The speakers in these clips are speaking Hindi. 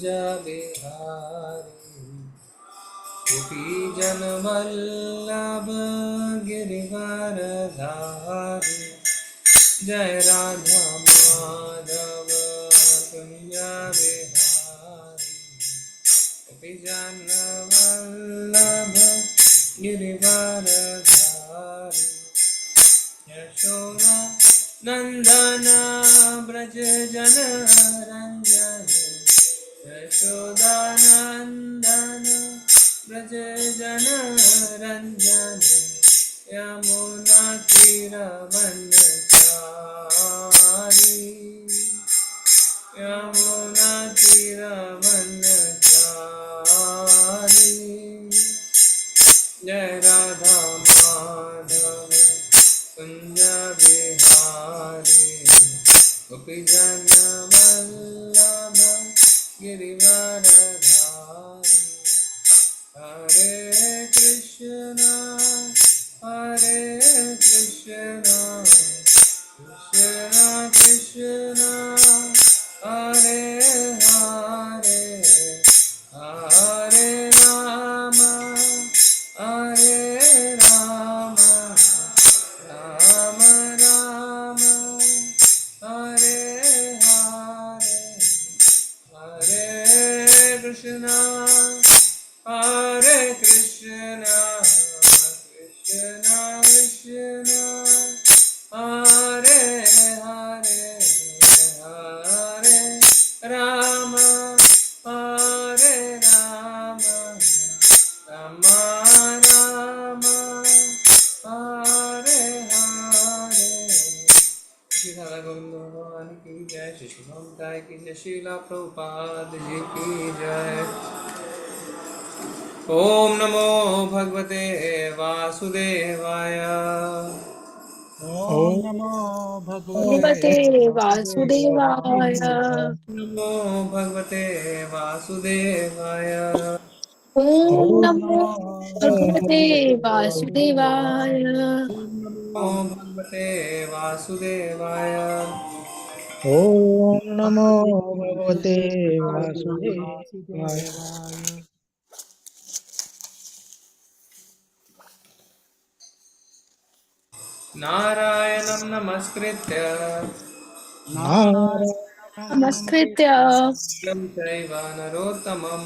बिहारी गोपीजनवल्लभ गिरिवरधारी जय राधा माधव कुंज बिहारी गोपीजनवल्लभ गिरिवरधारी यशोदा नंदन ब्रज जन रंजन यशोदा नंदन ब्रज जन रंजन यमुना तीरवनचारी यमुना तीरवनचारी जय राधा माधव कुंज बिहारी गोपीजन वल्लभ गिरिवरधारी हरे कृष्णा कृष्णा कृष्णा हरे हरे हरे राम राम राम हरे हरे हरे कृष्णा कृष्णा कृष्णा हरे हरे हरे राम राम राम हरे हरे श्री राधा गोविंद भगवान की जय श्री शुभम गाय की जय श्रीला प्रभुपाद जी की जय। ओम नमो भगवते वासुदेवाय ओम ओम नमो भगवते भगवते वासुदेवाय। वासुदेवाय। नमो भगवते वासुदेवाय ओम ओम नमो नमो भगवते वासुदेवाय। वासुदेवाय। ओम नमो भगवते वासुदेवाय ओम नमो भगवते नारायणं वासुदेवाय। वासुदेवाय। नमस्कृत्य नारायणं नमस्कृत्य नरं चैव नरोत्तमं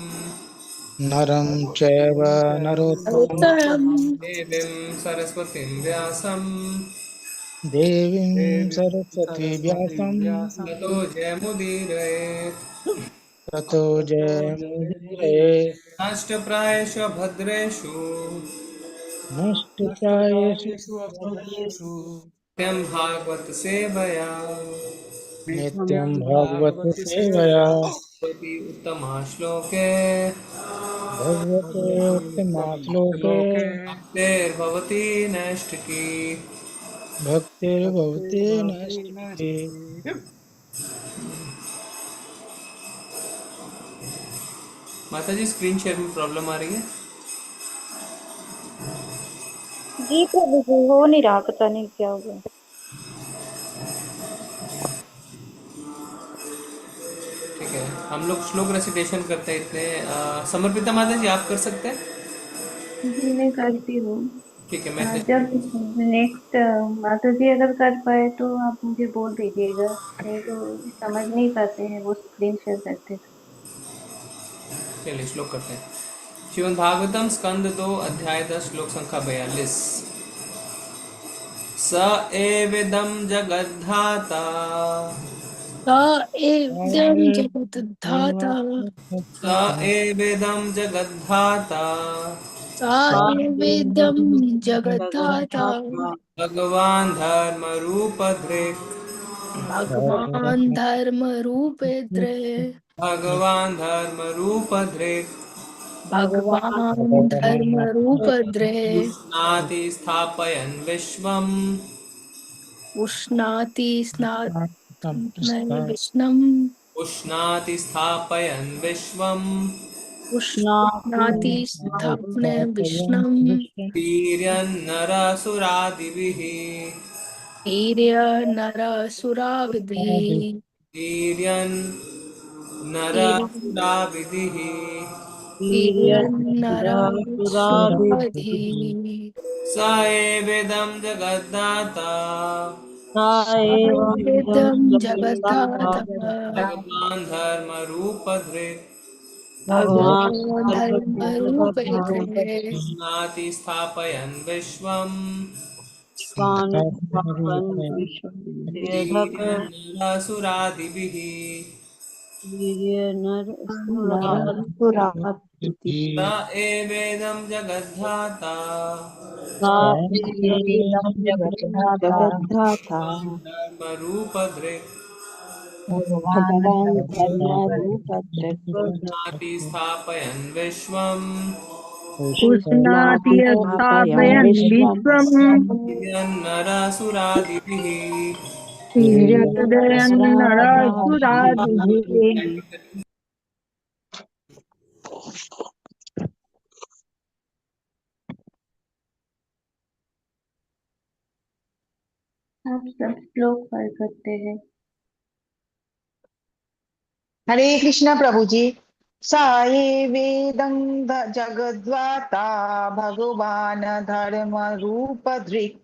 नरं चैव नरोत्तमं उत्तरम् देवीं सरस्वतीं व्यासं देवीं सरस्वती सरस्वतीं व्यासं व्यासं ततो जयमुदीरयेत् ततो ततो जयमुदीरये। नष्टप्रायेषु भद्रेषु नष्टप्रायेषु नष्टप्रायेषु अभद्रेषु नित्यं भागवत सेवया नित्यं नित्यं भागवत भागवति सेवया सेवया भवति उत्तमा श्लोके भगवते भगवति उत्तमाश्लोके उत्तमश्लोके भक्तेर्भवति नैष्ठिकी। भक्तिर्भवति भक्तिर्भवति नैष्ठिकी। नैष्ठिकी। माता जी स्क्रीन शेयर में प्रॉब्लम आ रही है। जी प्रभु जी हो नहीं रहा, पता नहीं क्या हो गया। ठीक है, हम लोग श्लोक रेसिटेशन करते हैं इतने। समर्पिता माता जी आप कर सकते हैं। जी मैं करती हूँ। ठीक है, मैं इतने जब नेक्स्ट माता जी अगर कर पाए तो आप मुझे बोल दीजिएगा, नहीं तो समझ नहीं पाते हैं, वो स्क्रीन शेयर करते थे। चलिए श्लोक करते हैं। श्रीमद् भागवतम स्कंद 2 अध्याय 10 श्लोक संख्या 42। स एवेदं जगद्धाता स एवं जगद्धाता। स एवेदं जगद्धाता स एवेदं जगद्धाता। भगवान् धर्मरूपधृक् भगवान् धर्मरूपेन्द्र। भगवान् धर्मरूपधृक् भगवान् धर्मरूपद्रे। उष्णाति स्थापयन् विश्वम् उष्णाति विष्णम्। उष्णाति स्थापयन् विश्वम् उष्णाति स्थापने विष्णम्। वीर्यन्नरसुरादिभिः वीर्य नरसुराभिः। वीर्यन् नरासुरा विधिः वीर्यन्नरासुराभिः नरसुराधि स एवेदं जगद्धाता सा एवं इदं जगद्धाता जगद्धाता भगवान् धर्मरूपधृक् भगवान् भगवान् धर्मरूपेण नाति स्थापयन् विश्वम् स्वान् स्थापन् विश्ववेदक नरासुरादिभिः वीर्यनरसुराभिः स एवेदं जगद्धाता सा एवं जगद्धाता धर्मरूपधृक् भगवान् धर्मरूपधृक् नाति स्थापयन् विश्वम् उष्णाति स्थापयन् स्थापयन् विश्वम् विश्वम् नरसुरादिभिः तिर्यदयन् नरसुरादिभिः आप सब श्लोक पढ़ सकते हैं। हरे कृष्ण प्रभु जी। स एवेदं जगद्धाता भगवान् धर्म रूप धृक्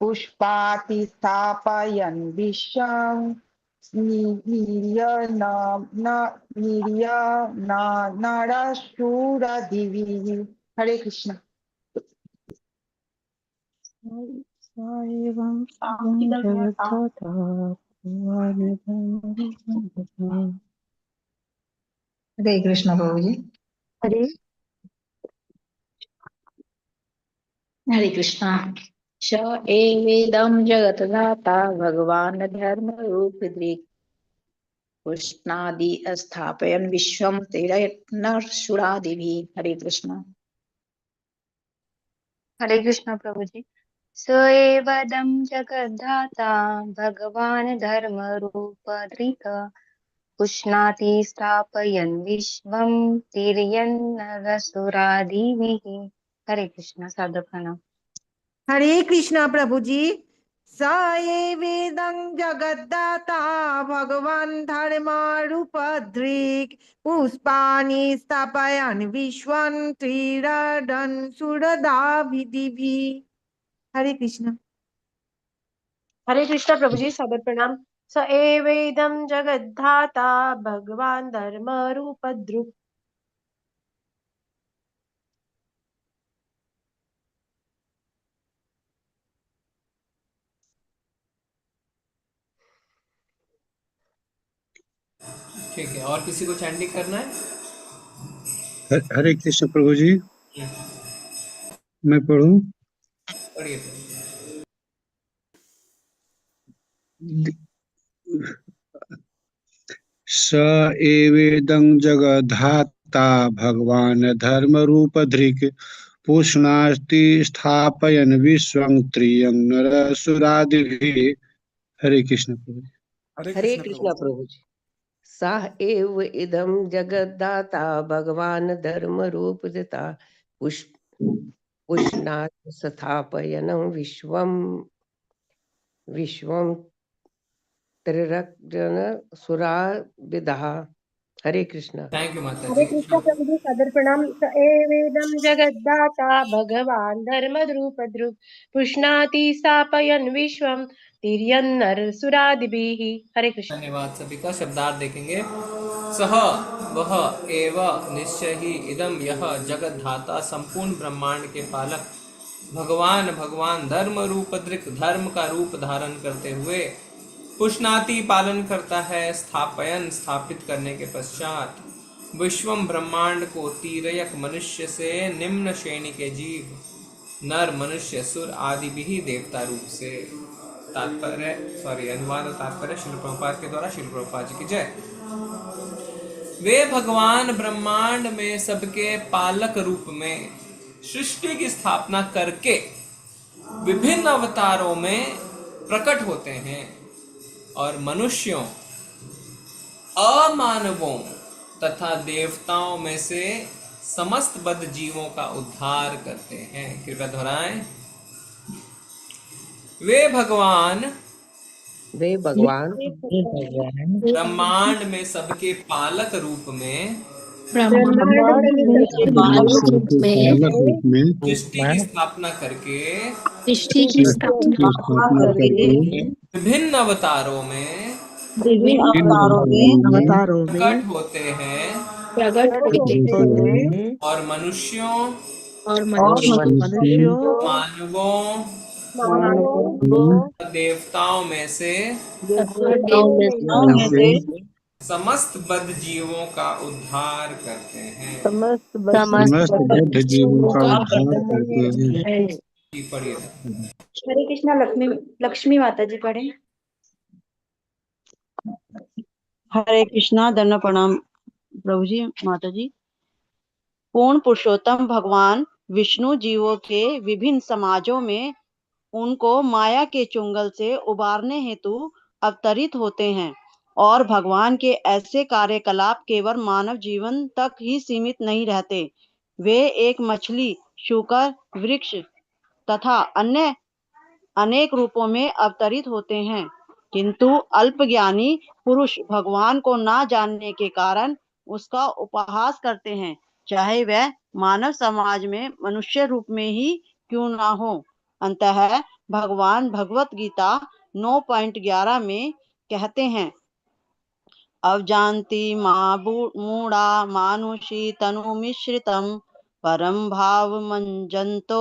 पुष्पाति स्थापयन् विश्वं नीर्य न नरशूरदिभिः। हरे कृष्ण। सा एवं जगद्धाता भगवान् धर्मरूपधृक् हरे कृष्ण प्रभु जी। हरे हरे कृष्णा। स एवेदं जगद्धाता भगवान् धर्म रूप धृक् पुष्णादि स्थापयन् विश्वं तेरत्नरसुरादिभिः। हरे कृष्ण। हरे कृष्ण प्रभु जी। स एवदं जगद्धाता भगवान् धर्मरूपधृक् पुष्णाति स्थापयन् विश्वं तिर्यन्नरसुरादिभिः। हरे कृष्ण सादर प्रणाम। हरे कृष्णा प्रभु जी। स एवेदं जगद्धाता भगवान् धर्मरूपधृक् पुष्पाणि स्थापयन् विश्वं त्रिरदन् सुरदाभिदिभिः। हरे कृष्ण। हरे कृष्ण प्रभु जी सादर प्रणाम। स एवेदं जगद्धाता भगवान धर्म रूप ध्रुव। ठीक है, और किसी को चैंटिंग करना है? हरे कृष्ण प्रभु जी। मैं पढ़ूं? पढ़िए। स एवेदं जगद्धाता भगवान् धर्मरूपधृक् पुष्णाति स्थापयन् विश्वं त्रियं नरसुरादिभिः। हरे कृष्ण प्रभु जी। हरे कृष्ण प्रभु जी। सा एव इदं जगद्धाता भगवान् धर्म रूप धृता पुष्णाति स्थापयन् विश्वं त्रिरत्नसुराविदः। हरे कृष्ण। थैंक यू माता हरे जी। कृष्ण प्रभु जी सादर प्रणाम। स एवेदं जगद्धाता भगवान धर्म रूप ध्रुव पुष्णाति स्थापयन् विश्वं तिर्यन्नरसुरादिभिः। हरे कृष्ण। धन्यवाद सभी का। शब्दार्थ देखेंगे। सह वह एव निश्चय ही इदम यह जगत धाता संपूर्ण ब्रह्मांड के पालक भगवान धर्म रूप दृक धर्म का रूप धारण करते हुए पुष्णाति पालन करता है स्थापयन स्थापित करने के पश्चात विश्वम ब्रह्मांड को तीरयक मनुष्य से निम्न श्रेणी के जीव नर मनुष्य सुर आदि भी देवता रूप से। तात्पर्य अनुवाद और तात्पर्य श्रील प्रभुपाद के द्वारा। श्रील प्रभुपाद जी की जय। वे भगवान ब्रह्मांड में सबके पालक रूप में सृष्टि की स्थापना करके विभिन्न अवतारों में प्रकट होते हैं और मनुष्यों अमानवों तथा देवताओं में से समस्त बद्ध जीवों का उद्धार करते हैं। कृपया दोहराएं। वे भगवान वे भगवान ब्रह्मांड में सबके पालक रूप में ब्रह्मांड में सबके पालक रूप में पालक रूप में सृष्टि की स्थापना करके सृष्टि की स्थापना की स्थापना करके विभिन्न अवतारों में विभिन्न अवतारों में प्रकट होते हैं प्रकट होते हैं और मनुष्यों और मनुष्य मनुष्यों मानवों और देवताओं में से समस्त बद्ध जीवों का उद्धार करते हैं। समस्त बद्ध जीवों का उद्धार करते हैं। की पढ़िए। हरे कृष्णा। लक्ष्मी माता जी पढ़े। हरे कृष्णा, दंड प्रणाम प्रभु जी, माता जी। पूर्ण पुरुषोत्तम भगवान विष्णु जीवों के विभिन्न समाजों में उनको माया के चुंगल से उबारने हेतु अवतरित होते हैं और भगवान के ऐसे कार्यकलाप केवल मानव जीवन तक ही सीमित नहीं रहते। वे एक मछली, शूकर, वृक्ष तथा अन्य अनेक रूपों में अवतरित होते हैं, किंतु अल्पज्ञानी पुरुष भगवान को ना जानने के कारण उसका उपहास करते हैं, चाहे वह मानव समाज में मनुष्य रूप में ही क्यों ना हो। अंततः भगवान भगवत गीता 9.11 में कहते हैं, अवजान्ति मूढ़ा मानुषी तनु मिश्रितम परम भाव मंजंतो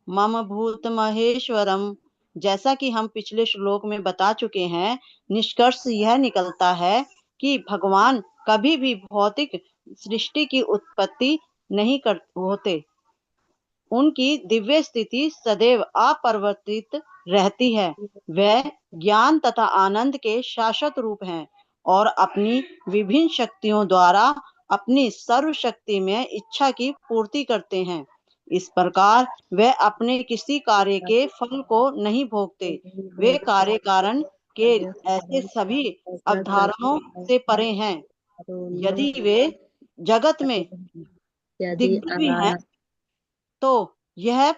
मम भूत महेश्वरम। जैसा कि हम पिछले श्लोक में बता चुके हैं, निष्कर्ष यह निकलता है कि भगवान कभी भी भौतिक सृष्टि की उत्पत्ति नहीं होते। उनकी दिव्य स्थिति सदैव अपरिवर्तित रहती है। वह ज्ञान तथा आनंद के शाश्वत रूप हैं और अपनी विभिन्न शक्तियों द्वारा अपनी सर्वशक्ति में इच्छा की पूर्ति करते हैं। इस प्रकार वे अपने किसी कार्य के फल को नहीं भोगते। वे कार्य कारण के ऐसे सभी अवधारणाओं से परे हैं। यदि वे जगत में दिग्गज भी हैं तो यह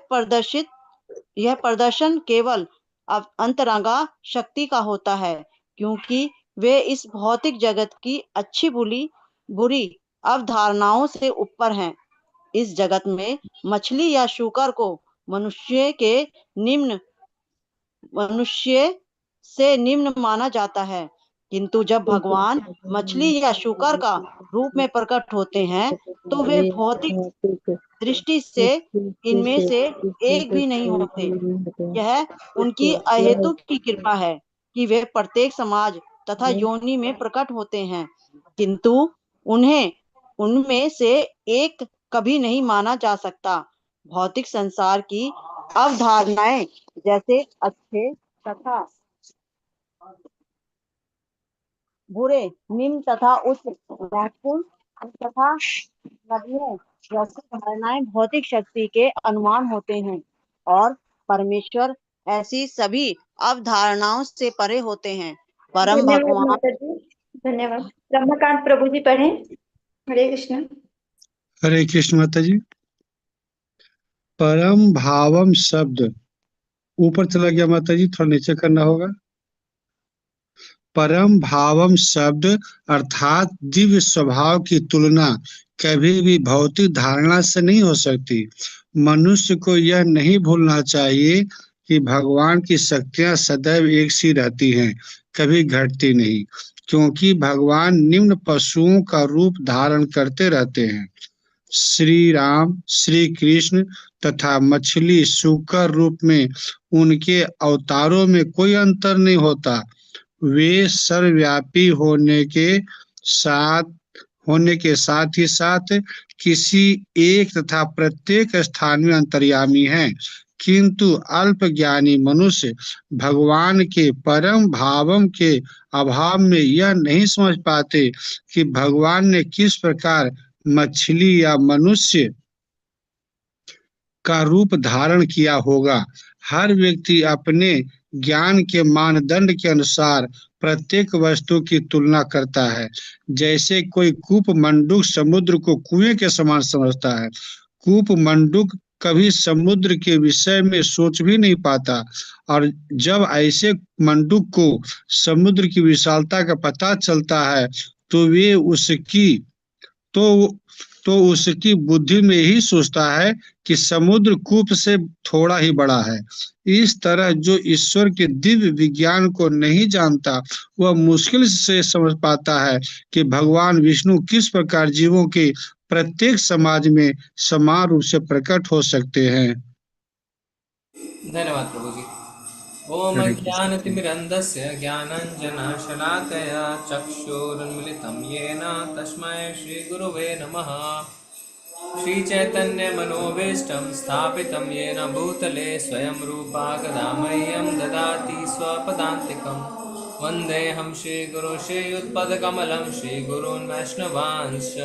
प्रदर्शन केवल अंतरंगा शक्ति का होता है, क्योंकि वे इस भौतिक जगत की अच्छी बुरी अवधारणाओं से ऊपर हैं। इस जगत में मछली या शूकर को मनुष्य से निम्न माना जाता है, किंतु जब भगवान मछली या शूकर का रूप में प्रकट होते हैं तो वे भौतिक दृष्टि से इनमें से एक भी नहीं होते। यह उनकी अहेतुक की कृपा है कि वे प्रत्येक समाज तथा योनि में प्रकट होते हैं, किंतु उन्हें उनमें से एक कभी नहीं माना जा सकता। भौतिक संसार की अवधारणाएं जैसे अच्छे तथा बुरे, निम्न तथा उच्च, महत्वपूर्ण तथा नगण्य जैसी धारणाएं भौतिक शक्ति के अनुमान होते हैं और परमेश्वर ऐसी सभी अवधारणाओं से परे होते हैं। परम भगवान। धन्यवाद। रमाकांत प्रभु जी पढ़े। हरे कृष्ण। हरे कृष्ण माता जी। परम भावम शब्द ऊपर चला गया माता जी, थोड़ा नीचे करना होगा। परम भावम शब्द अर्थात दिव्य स्वभाव की तुलना कभी भी भौतिक धारणा से नहीं हो सकती। मनुष्य को यह नहीं भूलना चाहिए कि भगवान की शक्तियां सदैव एक सी रहती हैं, कभी घटती नहीं, क्योंकि भगवान निम्न पशुओं का रूप धारण करते रहते हैं। श्री राम, श्री कृष्ण तथा मछली, शूकर रूप में उनके अवतारों में कोई अंतर नहीं होता। वे सर्वव्यापी होने के साथ ही साथ किसी एक तथा प्रत्येक स्थान में अंतर्यामी हैं, किंतु अल्पज्ञानी मनुष्य भगवान के परम भावम के अभाव में यह नहीं समझ पाते कि भगवान ने किस प्रकार मछली या मनुष्य का रूप धारण किया होगा। हर व्यक्ति अपने ज्ञान के मानदंड के अनुसार प्रत्येक वस्तु की तुलना करता है। जैसे कोई कूप मंडूक समुद्र को कुएं के समान समझता है। कूप मंडूक कभी समुद्र के विषय में सोच भी नहीं पाता। और जब ऐसे मंडूक को समुद्र की विशालता का पता चलता है तो वे उसकी तो तो उसकी बुद्धि में ही सोचता है कि समुद्र कूप से थोड़ा ही बड़ा है। इस तरह जो ईश्वर के दिव्य विज्ञान को नहीं जानता वह मुश्किल से समझ पाता है कि भगवान विष्णु किस प्रकार जीवों के प्रत्येक समाज में समान रूप से प्रकट हो सकते हैं। धन्यवाद प्रभु जी। ओम हरे कृष्ण। ज्ञानतिमिरन्धस्य ज्ञानाञ्जनशलाकया चक्षुरुन्मिलितं येन तस्मै श्रीगुरुवे नमः। श्रीचैतन्यमनोभीष्टं स्थापितं येन भूतले स्वयं रूपा कदा मह्यं ददाति स्वपदान्तिकं। वन्देऽहं श्रीगुरुं श्रीयुत्पदकमलं श्रीगुरून् वैष्णवांश्च।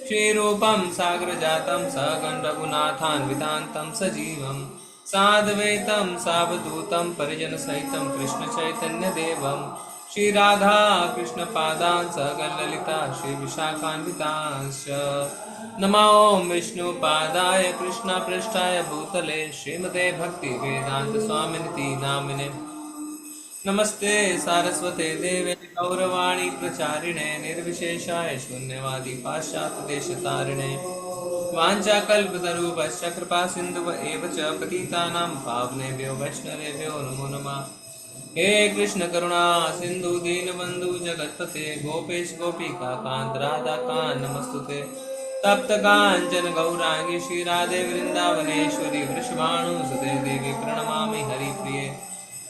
श्रीरूपं सागरजातं सगं रघुनाथान्वितान्तं सजीवं साद्वैतं सावधूतं परिजनसहितं कृष्णचैतन्यदेवं श्रीराधा कृष्णपादान् सगं ललिता श्रीविशाखान्वितांश्च। नमो ओं विष्णुपादाय कृष्णपृष्ठाय भूतले श्रीमते भक्तिवेदान्तस्वामिनिति नामिने। नमस्ते सारस्वते देवे गौरवाणी प्रचारिणे निर्विशेषाय शून्यवादी पाश्चात्यदेशतारिणे। वाञ्छाकल्पतरुभ्यश्च कृपा सिन्धुव एव च पतितानां पावनेभ्यो वैष्णवेभ्यो नमो नमः। हे कृष्ण करुणा सिन्धु दीनबन्धु जगत्पते गोपेश गोपिका कान्त राधा कान्त नमस्तुते। तप्त कांचन गौरांगी श्री राधे वृंदावनेश्वरी वृषभानुसुते देवी प्रणमामि हरिप्रिये।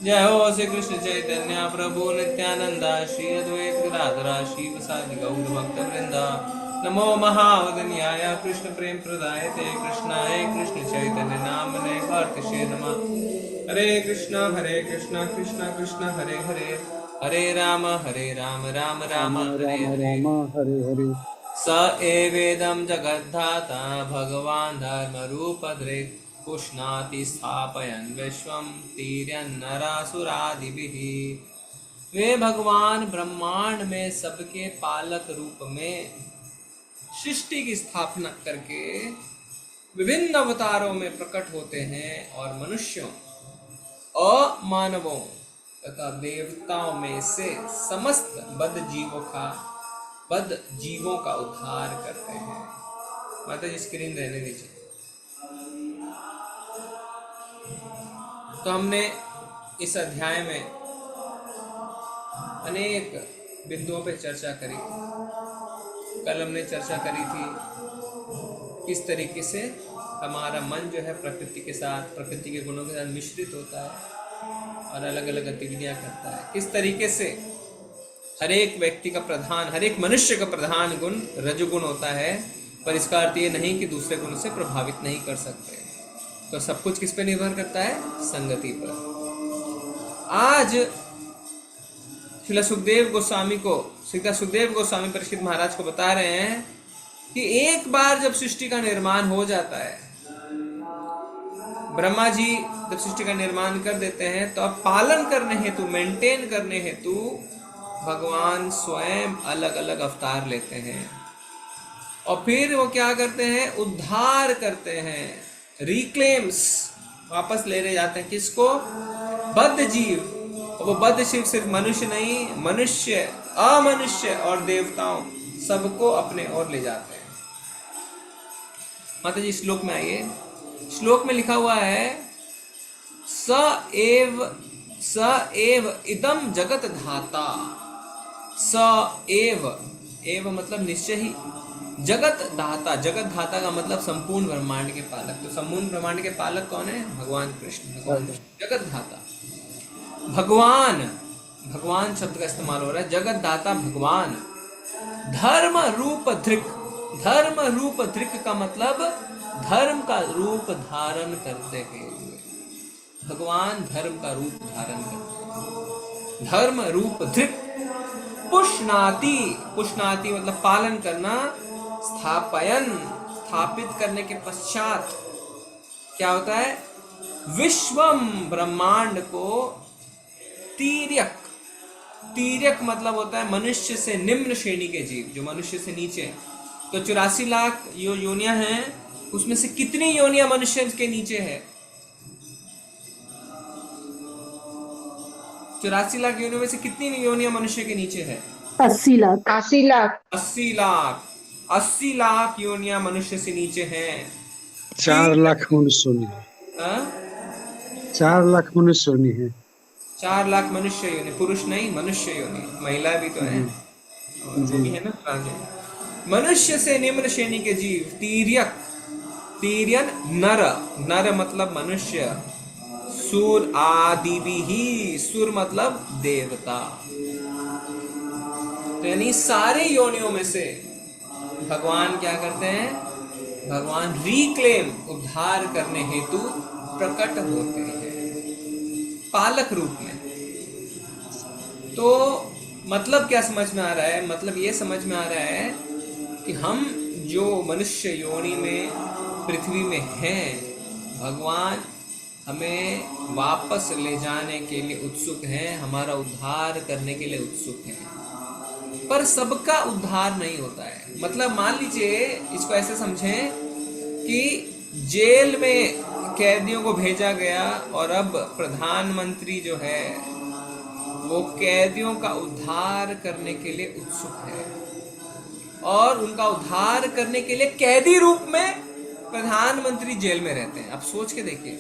जय हो श्री कृष्ण चैतन्य प्रभु नित्यानंदा श्री अद्वैत गदाधर श्रीवासादि गौर भक्त वृंदा। नमो महावदन्याय कृष्ण प्रेम प्रदायते कृष्णाय कृष्ण चैतन्य नामने कार्तिके नमः। हरे कृष्ण कृष्ण कृष्ण हरे हरे हरे राम राम राम हरे हरे। हरे हरे। स एवेदं जगद्धाता भगवान् धर्मरूपधृक् पुष्णाति स्थापयन् विश्वं तीर्यन्नरासुरादिभिः। वे भगवान ब्रह्मांड में सबके पालक रूप में सृष्टि की स्थापना करके विभिन्न अवतारों में प्रकट होते हैं और मनुष्यों और मानवों तथा देवताओं में से समस्त बद्ध जीवों का उद्धार करते हैं। माता जी स्क्रीन रहने दीजिए। तो हमने इस अध्याय में अनेक बिंदुओं पे चर्चा करी। कल हमने चर्चा करी थी किस तरीके से हमारा मन जो है प्रकृति के साथ, प्रकृति के गुणों के साथ मिश्रित होता है और अलग अलग गतिविधियां करता है। किस तरीके से हर एक व्यक्ति का प्रधान, हर एक मनुष्य का प्रधान गुण रजोगुण होता है, पर इसका अर्थ ये नहीं कि दूसरे गुण से प्रभावित नहीं कर सकते। तो सब कुछ किस पे निर्भर करता है? संगति पर। आज श्रील सुखदेव गोस्वामी परीक्षित महाराज को बता रहे हैं कि एक बार जब सृष्टि का निर्माण हो जाता है, ब्रह्मा जी जब सृष्टि का निर्माण कर देते हैं, तो अब पालन करने हेतु, मेंटेन करने हेतु भगवान स्वयं अलग अलग अवतार लेते हैं और फिर वो क्या करते हैं? उद्धार करते हैं, रिक्लेम्स, वापस ले जाते हैं। किसको? बद्ध जीव। वो बद्ध जीव सिर्फ मनुष्य नहीं, मनुष्य, अमनुष्य और देवताओं सबको अपने ओर ले जाते हैं। माता जी श्लोक में आइए। श्लोक में लिखा हुआ है स एव इदम जगत धाता। स एव मतलब निश्चय ही, जगत धाता, जगत धाता का मतलब संपूर्ण ब्रह्मांड के पालक। तो संपूर्ण ब्रह्मांड के पालक कौन है? भगवान कृष्ण। जगत धाता भगवान शब्द का इस्तेमाल हो रहा है। जगत दाता भगवान। धर्म रूप धृक का मतलब धर्म का रूप धारण करते हुए। भगवान धर्म का रूप धारण करते हैं। धर्म रूप धृक। पुष्णाति मतलब पालन करना। स्थापित करने के पश्चात क्या होता है? विश्वम ब्रह्मांड को तीर्यक मतलब होता है मनुष्य से निम्न श्रेणी के जीव, जो मनुष्य से नीचे। तो 84 लाख योनियां हैं उसमें से कितनी योनियां मनुष्य के नीचे है? 84 लाख योनियों में से कितनी योनियां मनुष्य के नीचे है? 80 लाख। 80 लाख। 80 लाख। 80 लाख योनियां मनुष्य से नीचे हैं। 4 लाख मनुष्य योनि है। हाँ? 4 लाख मनुष्य योनि है। 4 लाख मनुष्य योनि, पुरुष नहीं, मनुष्य योनि। महिला भी तो है, वो भी है ना ट्रांसजेंडर। मनुष्य से निम्न श्रेणी के जीव तीर्यन नर, नर मतलब मनुष्य, सुर आदि भी ही, सुर मतलब देवता। तो यानी सारे योनियों में से भगवान क्या करते हैं? भगवान रिक्लेम, उद्धार करने हेतु प्रकट होते हैं पालक रूप में। तो मतलब क्या समझ में आ रहा है? मतलब ये समझ में आ रहा है कि हम जो मनुष्य योनि में पृथ्वी में हैं, भगवान हमें वापस ले जाने के लिए उत्सुक हैं, हमारा उद्धार करने के लिए उत्सुक हैं। पर सबका उद्धार नहीं होता है। मतलब मान लीजिए, इसको ऐसे समझें कि जेल में कैदियों को भेजा गया और अब प्रधानमंत्री जो है वो कैदियों का उद्धार करने के लिए उत्सुक है और उनका उद्धार करने के लिए कैदी रूप में प्रधानमंत्री जेल में रहते हैं। अब सोच के देखिए,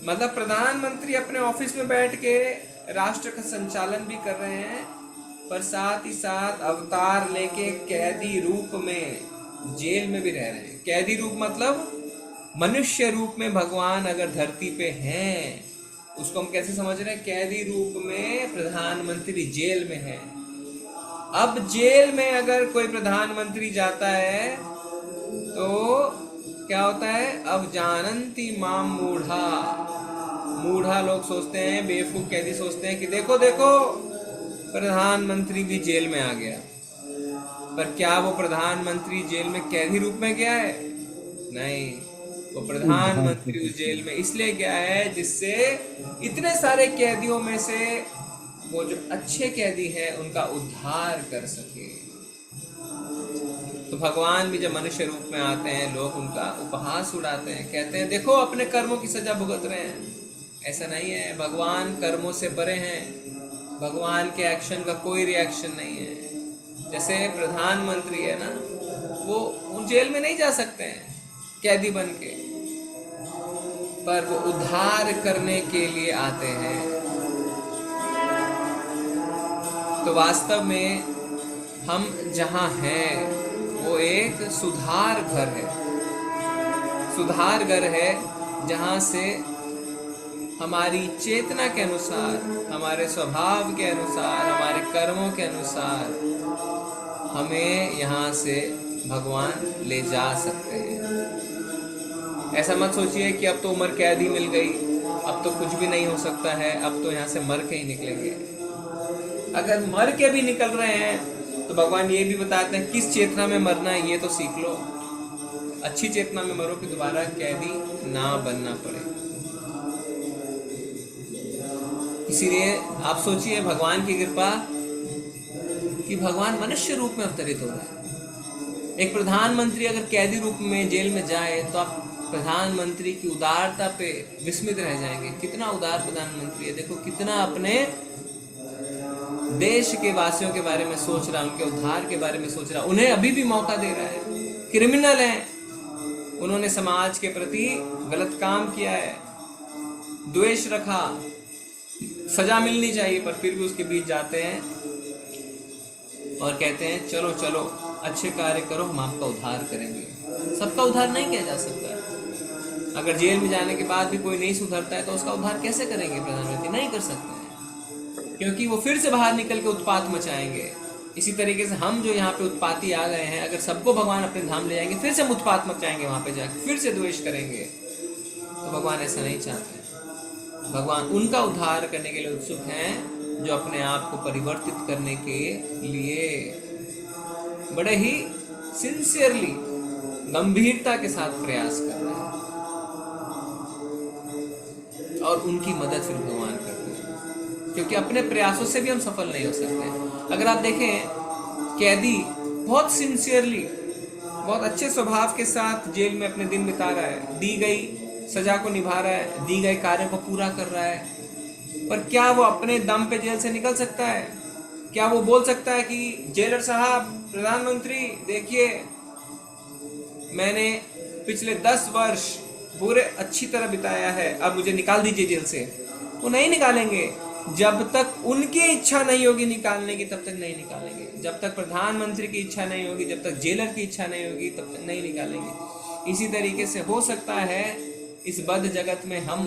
मतलब प्रधानमंत्री अपने ऑफिस में बैठ के राष्ट्र का संचालन भी कर रहे हैं, पर साथ ही साथ अवतार लेके कैदी रूप में जेल में भी रह रहे हैं। कैदी रूप मतलब मनुष्य रूप में भगवान अगर धरती पे हैं, उसको हम कैसे समझ रहे हैं? कैदी रूप में प्रधानमंत्री जेल में है। अब जेल में अगर कोई प्रधानमंत्री जाता है तो क्या होता है? अब जानंती माम मूढ़ा, मूढ़ा लोग सोचते हैं, बेवकूफ कैदी सोचते हैं कि देखो देखो प्रधानमंत्री भी जेल में आ गया। पर क्या वो प्रधानमंत्री जेल में कैदी रूप में गया है? नहीं, वो प्रधानमंत्री उस जेल में इसलिए गया है जिससे इतने सारे कैदियों में से वो जो अच्छे कैदी हैं उनका उद्धार कर सके। तो भगवान भी जब मनुष्य रूप में आते हैं, लोग उनका उपहास उड़ाते हैं, कहते हैं देखो अपने कर्मों की सजा भुगत रहे हैं। ऐसा नहीं है, भगवान कर्मों से परे हैं। भगवान के एक्शन का कोई रिएक्शन नहीं है। जैसे प्रधानमंत्री है ना, वो जेल में नहीं जा सकते हैं कैदी बन के, पर वो उद्धार करने के लिए आते हैं। तो वास्तव में हम जहाँ हैं वो एक सुधार घर है। सुधार घर है जहाँ से हमारी चेतना के अनुसार, हमारे स्वभाव के अनुसार, हमारे कर्मों के अनुसार हमें यहाँ से भगवान ले जा सकते हैं। ऐसा मत सोचिए कि अब तो उम्र कैदी मिल गई, अब तो कुछ भी नहीं हो सकता है, अब तो यहाँ से मर के ही निकलेंगे। अगर मर के भी निकल रहे हैं तो भगवान ये भी बताते हैं किस चेतना में मरना है, ये तो सीख लो। अच्छी चेतना में मरो कि दोबारा कैदी ना बनना पड़े। इसीलिए आप सोचिए भगवान की कृपा कि भगवान मनुष्य रूप में अवतरित हो रहे हैं। एक प्रधानमंत्री अगर कैदी रूप में जेल में जाए तो आप प्रधानमंत्री की उदारता पे विस्मित रह जाएंगे। कितना उदार प्रधानमंत्री है, देखो कितना अपने देश के वासियों के बारे में सोच रहा है, उनके उद्धार के बारे में सोच रहा है। उन्हें अभी भी मौका दे रहा है। क्रिमिनल हैं, उन्होंने समाज के प्रति गलत काम किया है, द्वेष रखा, सजा मिलनी चाहिए, पर फिर भी उसके बीच जाते हैं और कहते हैं चलो चलो अच्छे कार्य करो, हम आपका उद्धार करेंगे। सबका उद्धार नहीं किया जा सकता। अगर जेल में जाने के बाद भी कोई नहीं सुधरता है तो उसका उद्धार कैसे करेंगे प्रधानमंत्री? नहीं कर सकते हैं, क्योंकि वो फिर से बाहर निकल के उत्पात मचाएंगे। इसी तरीके से हम जो यहाँ पे उत्पाती आ गए हैं, अगर सबको भगवान अपने धाम ले जाएंगे, फिर से हम उत्पात मचाएंगे, वहाँ पे जाके फिर से द्वेष करेंगे। तो भगवान ऐसा नहीं चाहते। भगवान उनका उद्धार करने के लिए उत्सुक हैं जो अपने आप को परिवर्तित करने के लिए बड़े ही सिंसियरली, गंभीरता के साथ प्रयास कर रहे हैं, और उनकी मदद फिर भगवान करते हैं, क्योंकि अपने प्रयासों से भी हम सफल नहीं हो सकते। अगर आप देखें कैदी बहुत सिंसियरली बहुत अच्छे स्वभाव के साथ जेल में अपने दिन बिता रहा है, दी गई सजा को निभा रहा है, दी गए कार्य को पूरा कर रहा है, पर क्या वो अपने दम पे जेल से निकल सकता है? क्या वो बोल सकता है कि जेलर साहब, प्रधानमंत्री देखिए, मैंने पिछले 10 वर्ष पूरे अच्छी तरह बिताया है, अब मुझे निकाल दीजिए जेल से? वो नहीं निकालेंगे। जब तक उनकी इच्छा नहीं होगी निकालने की, तब तक नहीं निकालेंगे। जब तक प्रधानमंत्री की इच्छा नहीं होगी, जब तक जेलर की इच्छा नहीं होगी, तब तक नहीं निकालेंगे। इसी तरीके से हो सकता है इस बद्ध जगत में हम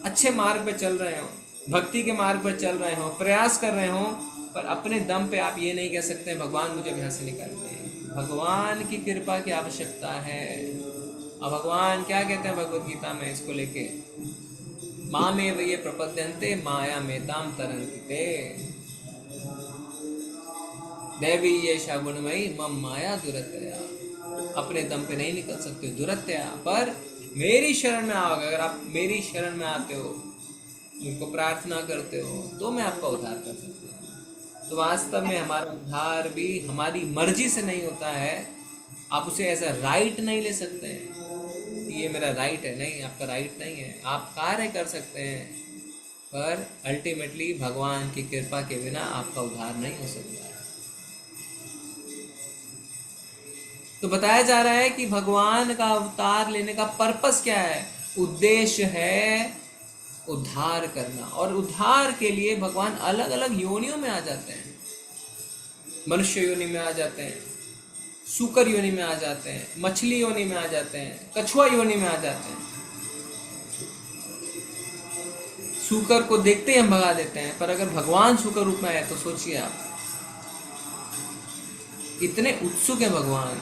अच्छे मार्ग पर चल रहे हो, भक्ति के मार्ग पर चल रहे हो, प्रयास कर रहे हो, पर अपने दम पे आप ये नहीं कह सकते भगवान मुझे यहाँ से निकालिए। भगवान की कृपा की आवश्यकता है। अब भगवान क्या कहते हैं भगवद गीता में इसको लेके? मामेव ये प्रपद्यन्ते माया मेताम तरन्ति ते, देवी ये शागुणमयी मम माया दुरत्या। अपने दम पे नहीं निकल सकते दुरत्या, पर मेरी शरण में आओगे, अगर आप मेरी शरण में आते हो, उनको प्रार्थना करते हो, तो मैं आपका उद्धार कर सकता हूँ। तो वास्तव में हमारा उद्धार भी हमारी मर्जी से नहीं होता है। आप उसे ऐसा राइट नहीं ले सकते हैं, ये मेरा राइट है, नहीं, आपका राइट नहीं है। आप कार्य कर सकते हैं, पर अल्टीमेटली भगवान की कृपा के बिना आपका उद्धार नहीं हो सकता है। तो बताया जा रहा है कि भगवान का अवतार लेने का पर्पस क्या है? उद्देश्य है उद्धार करना, और उद्धार के लिए भगवान अलग अलग योनियों में आ जाते हैं। मनुष्य योनि में आ जाते हैं, सूकर योनि में आ जाते हैं, मछली योनि में आ जाते हैं, कछुआ योनि में आ जाते हैं। सूकर को देखते ही हम भगा देते हैं, पर अगर भगवान सूकर रूप में आए तो सोचिए आप, इतने उत्सुक है भगवान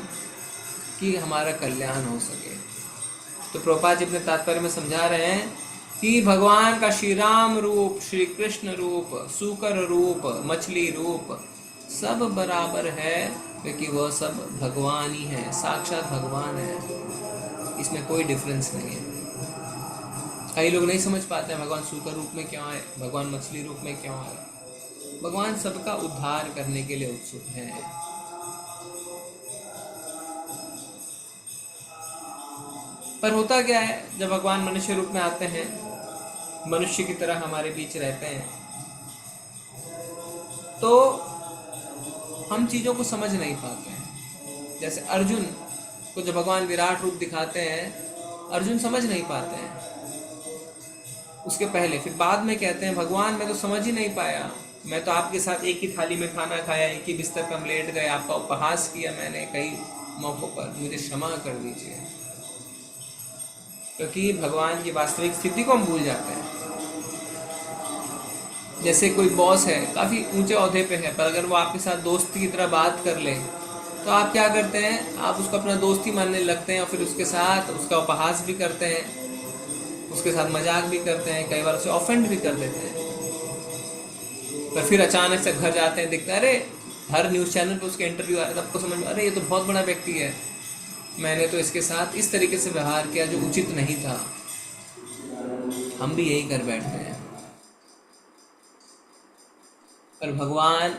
कि हमारा कल्याण हो सके। तो प्रभुपाद जी अपने तात्पर्य में समझा रहे हैं कि भगवान का श्री राम रूप, श्री कृष्ण रूप, सूकर रूप, मछली रूप सब बराबर है, क्योंकि वह सब भगवान ही है, साक्षात भगवान है। इसमें कोई डिफरेंस नहीं है। कई लोग नहीं समझ पाते हैं भगवान सूकर रूप में क्यों आए, भगवान मछली रूप में क्यों आए। भगवान सबका उद्धार करने के लिए उत्सुक हैं। पर होता क्या है, जब भगवान मनुष्य रूप में आते हैं, मनुष्य की तरह हमारे बीच रहते हैं, तो हम चीज़ों को समझ नहीं पाते हैं। जैसे अर्जुन को जब भगवान विराट रूप दिखाते हैं, अर्जुन समझ नहीं पाते हैं उसके पहले, फिर बाद में कहते हैं भगवान मैं तो समझ ही नहीं पाया, मैं तो आपके साथ एक ही थाली में खाना खाया, एक ही बिस्तर पर हम लेट गए, आपका उपहास किया मैंने कई मौक़ों पर, मुझे क्षमा कर दीजिए। क्योंकि भगवान की वास्तविक स्थिति को हम भूल जाते हैं। जैसे कोई बॉस है, काफ़ी ऊंचे ओहदे पे है, पर अगर वो आपके साथ दोस्ती की तरह बात कर ले, तो आप क्या करते हैं, आप उसको अपना दोस्ती मानने लगते हैं, और फिर उसके साथ उसका उपहास भी करते हैं, उसके साथ मजाक भी करते हैं, कई बार उसे ऑफेंड भी कर देते हैं। पर फिर अचानक से घर जाते हैं, दिखता है अरे हर न्यूज़ चैनल पे उसके इंटरव्यू आ रहा है, तब आपको समझ में अरे ये तो बहुत बड़ा व्यक्ति है, मैंने तो इसके साथ इस तरीके से व्यवहार किया जो उचित नहीं था। हम भी यही कर बैठते हैं। पर भगवान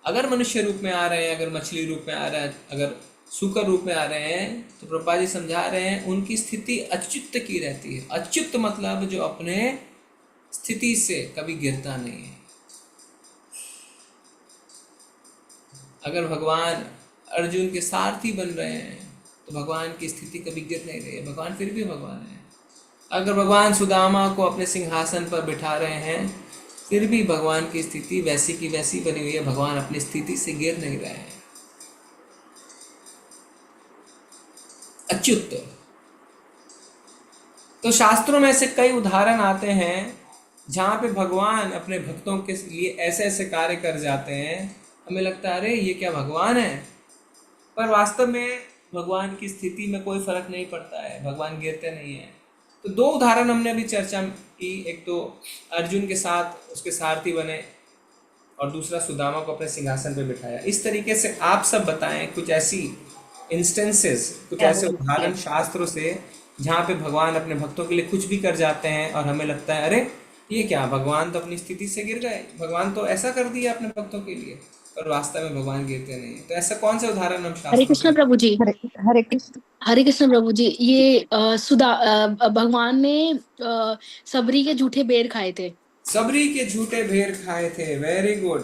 अगर मनुष्य रूप में आ रहे हैं, अगर मछली रूप में आ रहे हैं, अगर सूकर रूप में आ रहे हैं, तो प्रभुपाद जी समझा रहे हैं उनकी स्थिति अच्युत की रहती है। अच्युत मतलब जो अपने स्थिति से कभी गिरता नहीं है। अगर भगवान अर्जुन के सारथी बन रहे हैं, तो भगवान की स्थिति कभी गिर नहीं रही है, भगवान फिर भी भगवान है। अगर भगवान सुदामा को अपने सिंहासन पर बिठा रहे हैं, फिर भी भगवान की स्थिति वैसी की वैसी बनी हुई है, भगवान अपनी स्थिति से गिर नहीं रहे हैं। अच्युत। तो शास्त्रों में से कई उदाहरण आते हैं जहाँ पे भगवान अपने भक्तों के लिए ऐसे ऐसे कार्य कर जाते हैं, हमें लगता है अरे ये क्या भगवान है, पर वास्तव में भगवान की स्थिति में कोई फर्क नहीं पड़ता है, भगवान गिरते नहीं हैं। तो दो उदाहरण हमने अभी चर्चा की, एक तो अर्जुन के साथ उसके सारथी बने, और दूसरा सुदामा को अपने सिंहासन पे बिठाया। इस तरीके से आप सब बताएं कुछ ऐसी इंस्टेंसेस, कुछ ऐसे उदाहरण शास्त्रों से जहाँ पे भगवान अपने भक्तों के लिए कुछ भी कर जाते हैं और हमें लगता है अरे ये क्या, भगवान तो अपनी स्थिति से गिर गए, भगवान तो ऐसा कर दिया अपने भक्तों के लिए, और वास्तव में भगवान गिरते नहीं। तो ऐसा कौन सा उदाहरण हम हरे शास्त्रों कृष्ण में? प्रभु जी। हरे कृष्ण। हरे कृष्ण प्रभु जी, ये भगवान ने सबरी के झूठे बेर खाए थे। सबरी के झूठे भेर खाए थे, वेरी गुड।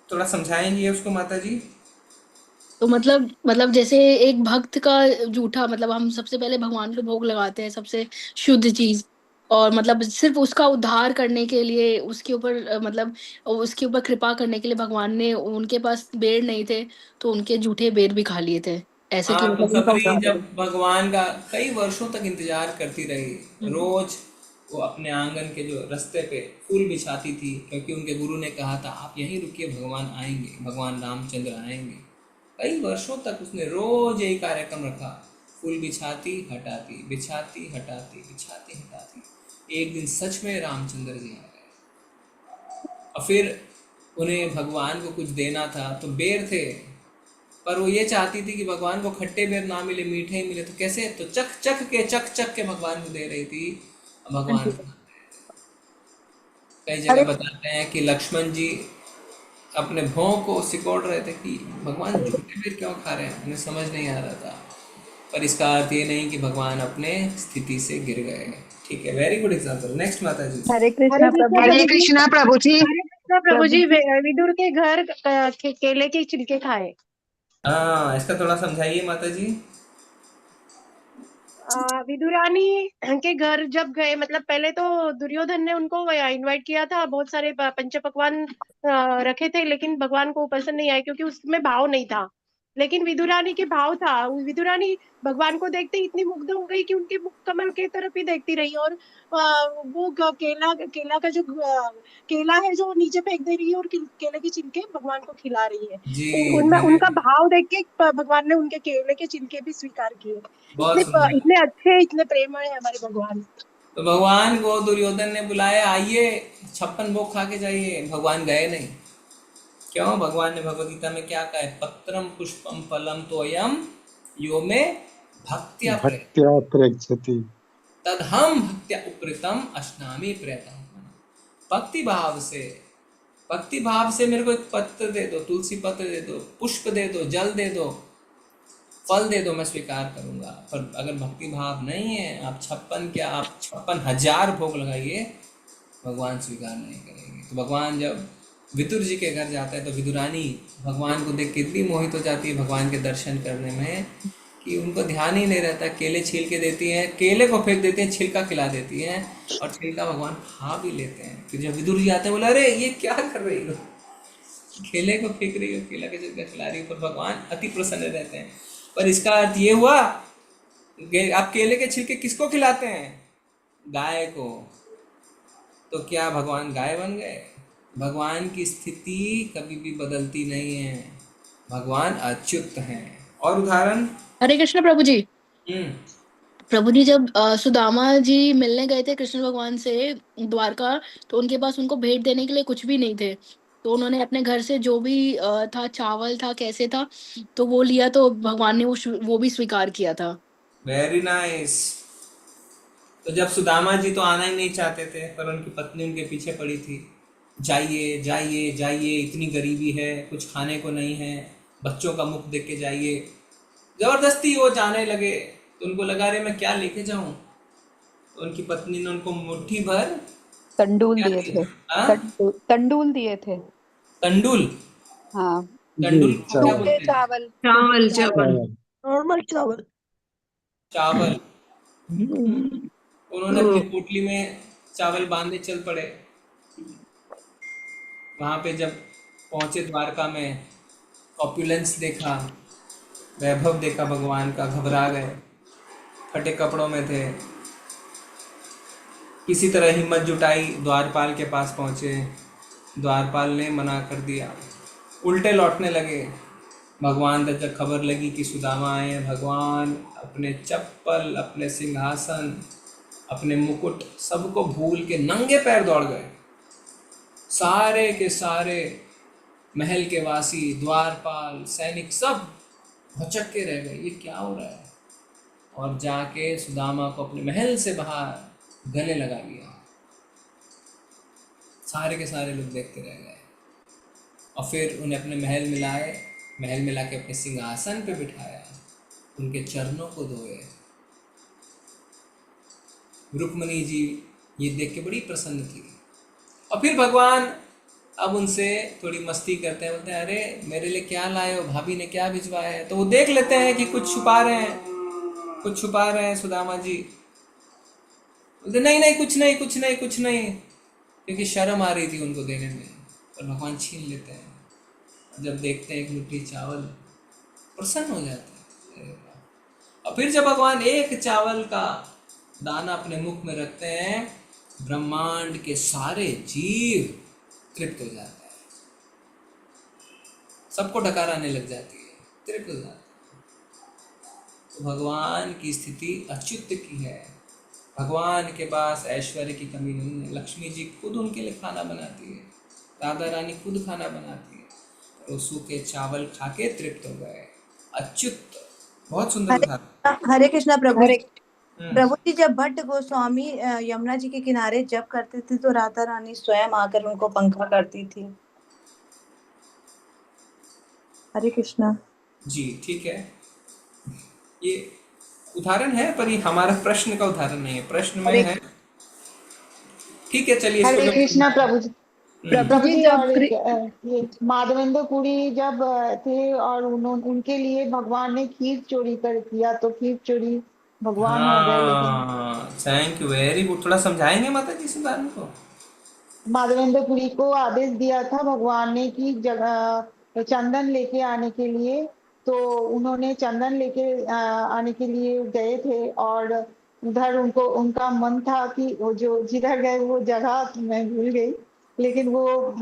थोड़ा समझाएंगे उसको माता जी? तो मतलब जैसे एक भक्त का झूठा, मतलब हम सबसे पहले भगवान को भोग लगाते हैं, सबसे शुद्ध चीज, और मतलब सिर्फ उसका उद्धार करने के लिए, उसके ऊपर मतलब उसके ऊपर कृपा करने के लिए भगवान ने, उनके पास बेर नहीं थे तो उनके झूठे बेर भी खा लिए थे, ऐसे कि हाँ, तो मतलब उनका सबरी उद्धार जब हो। भगवान का कई वर्षों तक इंतजार करती रही, रोज वो अपने आंगन के जो रास्ते पे फूल बिछाती थी, क्योंकि उनके गुरु ने कहा था आप यहीं रुकिए, भगवान आएंगे, भगवान रामचंद्र आएंगे। कई वर्षों तक उसने रोज यही कार्यक्रम रखा, फूल बिछाती हटाती, बिछाती हटाती, बिछाती हटाती। एक दिन सच में रामचंद्र जी आ गए, और फिर उन्हें भगवान को कुछ देना था, तो बेर थे, पर वो ये चाहती थी कि भगवान को खट्टे बेर ना मिले, मीठे ही मिले। तो कैसे, तो चख के भगवान को दे रही थी, और हाँ भगवान जी। खा रहे थे। कई जगह हरे बताते हैं कि लक्ष्मण जी अपने भौं को सिकोड़ रहे थे कि भगवान झूठे बेर क्यों खा रहे हैं, उन्हें समझ नहीं आ रहा था। पर इसका अर्थ ये नहीं कि भगवान अपने स्थिति से गिर गए। ठीक है, वेरी गुड एग्जाम्पल। नेक्स्ट माता जी। हरे हरे कृष्णा कृष्णा प्रभु हरे जी। प्रभु जी। कृष्णा प्रभु जी। हरे कृष्णा प्रभु प्रभु जी, जी। विदुर के घर केले के छिलके खाए। हाँ, इसका थोड़ा समझाइए माता जी। विदुरानी के घर जब गए, मतलब पहले तो दुर्योधन ने उनको इनवाइट किया था, बहुत सारे पंच पकवान रखे थे, लेकिन भगवान को पसंद नहीं आए क्योंकि उसमें भाव नहीं था। लेकिन विदुरानी के भाव था। विदुरानी भगवान को देखते ही इतनी मुग्ध हो गई कि उनके मुख कमल के तरफ ही देखती रही, और वो केला केला का जो केला है जो नीचे फेंक दे रही है, और केले के छिलके भगवान को खिला रही है। जी, तो उनमें मैंने उनका भाव देख के भगवान ने उनके केले के छिलके भी स्वीकार किए। बहुत सुंदर। इतने अच्छे, इतने प्रेममय है हमारे भगवान। तो भगवान को दुर्योधन ने बुलाया, आइए 56 भोग खा के जाइए, भगवान गए नहीं। क्यों? भगवान ने भगवद गीता में क्या कहा है, पत्रम पुष्पम फलम तोयम यो में भक्त्या प्रेत भक्त्या प्रेक्षति। तदहम भक्त्या उपृतम अश्नामि प्रेतम। भक्ति भाव से मेरे को एक पत्र दे दो, तुलसी पत्र दे दो, पुष्प दे दो, जल दे दो, फल दे दो, मैं स्वीकार करूंगा। पर अगर भक्ति भाव नहीं है, आप 56,000 भोग लगाइए, भगवान स्वीकार नहीं करेंगे। तो भगवान जब विदुर जी के घर जाता है, तो विदुरानी भगवान को देख के इतनी मोहित हो जाती है भगवान के दर्शन करने में, कि उनको ध्यान ही नहीं रहता। केले छील के देती हैं, केले को फेंक देती हैं, छिलका खिला देती हैं, और छिलका भगवान खा भी लेते हैं। फिर जब विदुर जी आते हैं, बोला अरे ये क्या कर रही हो, केले को फेंक रही हो, केला के छिलका खिला रही हो। पर भगवान अति प्रसन्न रहते हैं। पर इसका अर्थ ये हुआ, आप केले के छिलके किसको खिलाते हैं? गाय को। तो क्या भगवान गाय बन गए? भगवान की स्थिति कभी भी बदलती नहीं है, भगवान अच्युत हैं। और उदाहरण? हरे कृष्ण प्रभु जी। हम्म प्रभु जी जब सुदामा जी मिलने गए थे कृष्ण भगवान से द्वारका, तो उनके पास उनको भेंट देने के लिए कुछ भी नहीं थे। तो उन्होंने अपने घर से जो भी था, चावल था, कैसे था, तो वो लिया, तो भगवान ने वो भी स्वीकार किया था। Very nice. तो जब सुदामा जी तो आना ही नहीं चाहते थे, पर उनकी पत्नी उनके पीछे पड़ी थी, जाइए जाइए जाइए, इतनी गरीबी है, कुछ खाने को नहीं है, बच्चों का मुख देख के जाइए। जबरदस्ती वो जाने लगे, तो उनको लगा रहे मैं क्या लेके जाऊं। तो उनकी पत्नी ने उनको मुट्ठी भर तंडुल क्या दिए थे। दिया? तंडुल दिए थे। तंडुल। हाँ। तंडुल जी, को क्या चावल। बोलते हैं? चावल। चावल चावल। नॉर्मल चावल। चावल। उन्होंने अपनी पोटली में चावल बांधे चल पड़े। वहां पे जब पहुंचे द्वारका में, ऑपुलेंस देखा, वैभव देखा भगवान का, घबरा गए, फटे कपड़ों में थे। किसी तरह हिम्मत जुटाई, द्वारपाल के पास पहुंचे। द्वारपाल ने मना कर दिया, उल्टे लौटने लगे। भगवान तक जब खबर लगी कि सुदामा आए हैं, भगवान अपने चप्पल, अपने सिंहासन, अपने मुकुट सबको भूल के नंगे पैर दौड़ गए। सारे के सारे महल के वासी, द्वारपाल, सैनिक सब भचक के रह गए, ये क्या हो रहा है। और जाके सुदामा को अपने महल से बाहर गले लगा लिया। सारे के सारे लोग देखते रह गए। और फिर उन्हें अपने महल में लाए, महल में लाके अपने सिंहासन पे बिठाया, उनके चरणों को धोए। रुक्मणी जी ये देख के बड़ी प्रसन्न थी। और फिर भगवान अब उनसे थोड़ी मस्ती करते हैं, बोलते हैं अरे मेरे लिए क्या लाए हो, भाभी ने क्या भिजवाया है। तो वो देख लेते हैं कि कुछ छुपा रहे हैं, कुछ छुपा रहे हैं सुदामा जी। बोलते नहीं नहीं कुछ नहीं कुछ नहीं कुछ नहीं, क्योंकि शर्म आ रही थी उनको देने में। और भगवान छीन लेते हैं। जब देखते हैं एक मुट्ठी चावल, प्रसन्न हो जाते हैं। अरे वाह। और फिर जब भगवान एक चावल का दाना अपने मुख में रखते हैं, ब्रह्मांड के सारे जीव तृप्त हो जाते हैं, सबको डकार आने लग जाती है, तृप्त हो जाते हैं। तो भगवान की स्थिति अच्युत की है। भगवान के पास ऐश्वर्य की कमी नहीं है। लक्ष्मी जी खुद उनके लिए खाना बनाती है, राधा रानी खुद खाना बनाती है। तो सूखे चावल खा के तृप्त हो गए। अच्युत, बहुत सुंदर उदाहरण। हरे कृष्णा प्रभु। हरे प्रभु जी, जब भट्ट गोस्वामी यमुना जी के किनारे जप करते थे तो राधा रानी स्वयं आकर उनको पंखा करती थी। हरे कृष्णा जी ठीक है, ये उदाहरण है, पर ये हमारा प्रश्न का उदाहरण नहीं है। प्रश्न में है, ठीक है चलिए। हरे कृष्णा प्रभु जी। प्रभु जी जब और ये माधवेंद्र पुरी जब थे और उनके लिए भगवान ने खीर चोरी कर किया, तो खीर चोरी भगवान हो गए। लेकिन थैंक यू, वेरी गुड। थोड़ा समझाएंगे माता जी इस उदाहरण को। माधवेंद्र पुरी को आदेश दिया था भगवान ने कि जगह चंदन लेके आने के लिए, तो उन्होंने चंदन लेके आने के लिए गए थे। और उधर उनका मन था कि वो जो जिधर गए वो जगह मैं भूल गई, लेकिन वो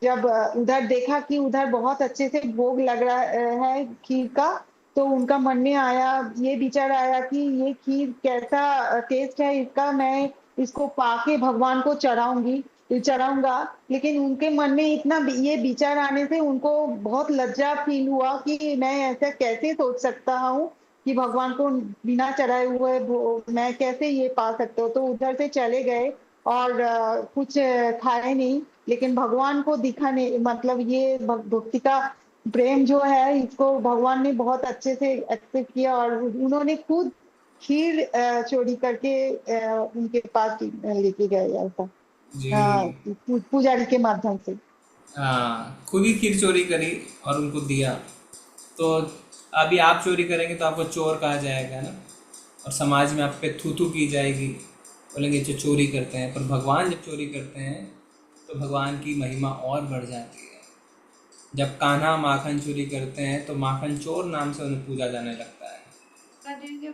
जब उधर देखा कि उधर बहुत अच्छे से भोग लग रहा है खीर का, तो उनका मन में आया, ये विचार आया कि ये खीर कैसा टेस्ट है इसका, मैं इसको पाके भगवान को चढ़ाऊंगा। लेकिन उनके मन में इतना ये विचार आने से उनको बहुत लज्जा फील हुआ कि मैं ऐसा कैसे सोच सकता हूँ कि भगवान को बिना चढ़ाए हुए मैं कैसे ये पा सकता हूँ। तो उधर से चले गए और कुछ खाए नहीं, लेकिन भगवान को दिखाने, मतलब ये भक्ति का प्रेम जो है, इसको भगवान ने बहुत अच्छे से एक्सेप्ट किया और उन्होंने खुद खीर चोरी करके उनके पास लेके गए ऐसा पुजारी के माध्यम से। खुद ही खीर चोरी करी और उनको दिया। तो अभी आप चोरी करेंगे तो आपको चोर कहा जाएगा ना, और समाज में आप पे थू थू की जाएगी, बोलेंगे जो चोरी करते हैं। पर भगवान जब चोरी करते हैं तो भगवान की महिमा और बढ़ जाती है। जब कान्हा माखन चोरी करते हैं तो माखन चोर नाम से उन्हें पूजा जाने लगता है।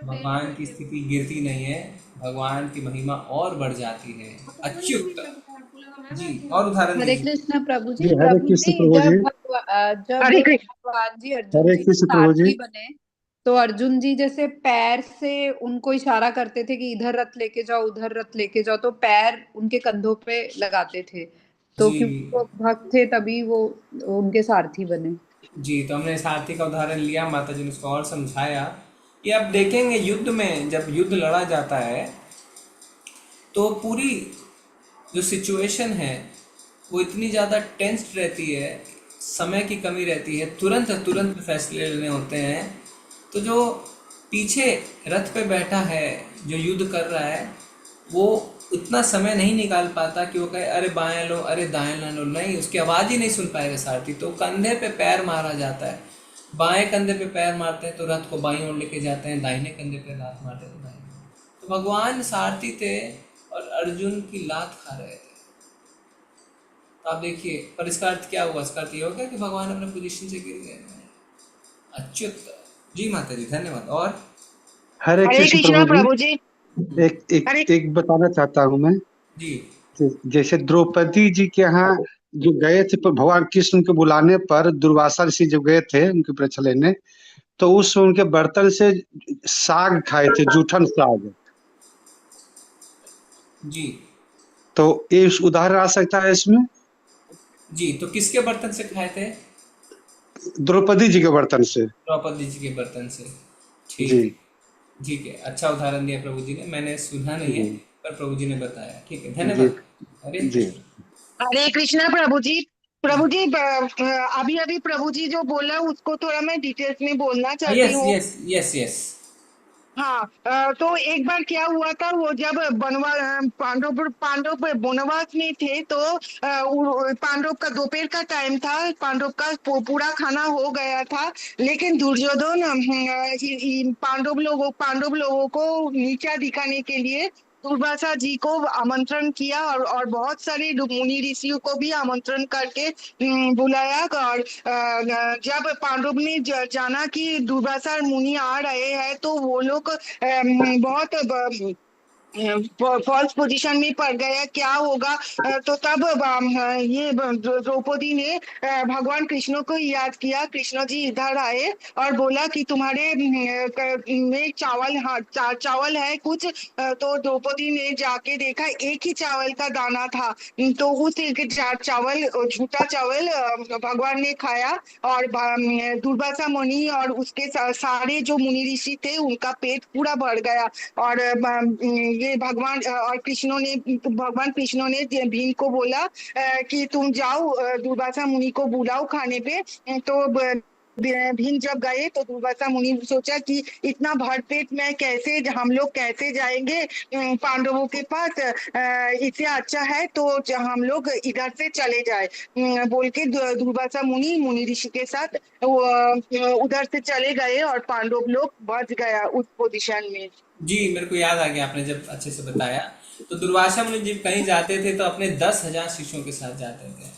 भगवान की स्थिति गिरती नहीं है, भगवान की महिमा और बढ़ जाती है। अच्युत जी, और उदाहरण हरे कृष्ण प्रभु जी। हरे प्रभु कृष्ण जी, प्रभु जी। जब भगवान जी अर्जुन हरे जी कृष्ण प्रभु जी। सारथी बने, तो अर्जुन जी जैसे पैर से उनको इशारा करते थे कि इधर रथ लेके जाओ, उधर रथ लेके जाओ, तो पैर उनके कंधों पे लगाते थे, तो क्योंकि वो भक्त थे तभी वो उनके सारथी बने। जी, तो हमने सारथी का उदाहरण लिया, माता जी ने उसको और समझाया कि अब देखेंगे युद्ध में जब युद्ध लड़ा जाता है तो पूरी जो सिचुएशन है वो इतनी ज़्यादा टेंस्ड रहती है, समय की कमी रहती है, तुरंत फैसले लेने होते हैं। तो जो पीछे रथ पे बैठा है, जो युद्ध कर रहा है, वो इतना समय नहीं निकाल पाता कि वो कहे अरे बाएं लो, अरे दाएं लो, नहीं, उसकी आवाज़ ही नहीं सुन पाएगा सारथी। तो कंधे पे पैर मारा जाता है, बाएं कंधे पे पैर मारते हैं तो रथ को बाईं ओर लेके जाते हैं, दाहिने कंधे पे लात मारते हैं दाहिने। तो भगवान सारथी थे और अर्जुन की लात खा रहे थे। तो आप देखिए, पर इसका अर्थ क्या हुआ? इसका अर्थ ये हो गया कि भगवान अपने पोजीशन से गिर गए। अच्युत जी, माता जी धन्यवाद। और हरे कृष्ण प्रभु जी। एक बताना चाहता हूँ मैं जी। जैसे द्रौपदी जी के यहाँ जो गए थे पर भगवान कृष्ण के बुलाने पर, दुर्वासा ऋषि जो गए थे उनकी परीक्षा लेने, तो उस उनके बर्तन से साग खाए थे, जूठन साग जी। तो ये उदाहरण आ सकता है इसमें जी। तो किसके बर्तन से खाए थे? द्रौपदी जी के बर्तन से। द्रौपदी जी के बर्तन से, ठीक है। अच्छा उदाहरण दिया प्रभु जी ने, मैंने सुना नहीं है पर प्रभु जी ने बताया। ठीक है, धन्यवाद। हरे हरे कृष्णा प्रभु जी। प्रभु जी अभी अभी प्रभु जी जो बोला उसको थोड़ा मैं डिटेल्स में बोलना चाहती यस हूँ। Yes yes yes. हाँ तो एक बार क्या हुआ था, वो जब पांडव वनवास में थे तो पांडव का दोपहर का टाइम था, पांडव का पूरा खाना हो गया था, लेकिन दुर्योधन पांडव लोगों को नीचा दिखाने के लिए दुर्वासा जी को आमंत्रण किया और बहुत सारे मुनि ऋषियों को भी आमंत्रण करके बुलाया। और जब पांडव ने जाना कि दुर्वासा मुनि आ रहे हैं तो वो लोग बहुत फॉल्स पोजीशन में पड़ गया, क्या होगा। तो तब ये द्रौपदी ने भगवान कृष्ण को याद किया। कृष्ण जी इधर आए और बोला कि तुम्हारे में चावल, हाँ चावल है कुछ। तो द्रौपदी ने जाके देखा एक ही चावल का दाना था। तो उस एक चावल, झूठा चावल भगवान ने खाया और दुर्वासा मुनि और उसके सारे जो मुनि ऋषि थे उनका पेट पूरा भर गया। और ये भगवान कृष्ण ने भीम को बोला कि तुम जाओ दुर्वासा मुनि को बुलाओ खाने पे। तो भीम जब गए तो दुर्वासा मुनि सोचा कि इतना भरपेट में कैसे हम लोग कैसे जाएंगे पांडवों के पास, इससे अच्छा है तो हम लोग इधर से चले जाए बोल के दुर्वासा मुनि ऋषि के साथ उधर से चले गए और पांडव लोग बच गया उस पोजीशन में। जी मेरे को याद आ गया, आपने जब अच्छे से बताया। तो दुर्वासा मुनि जब कहीं जाते थे तो अपने 10,000 शिष्यों के साथ जाते थे।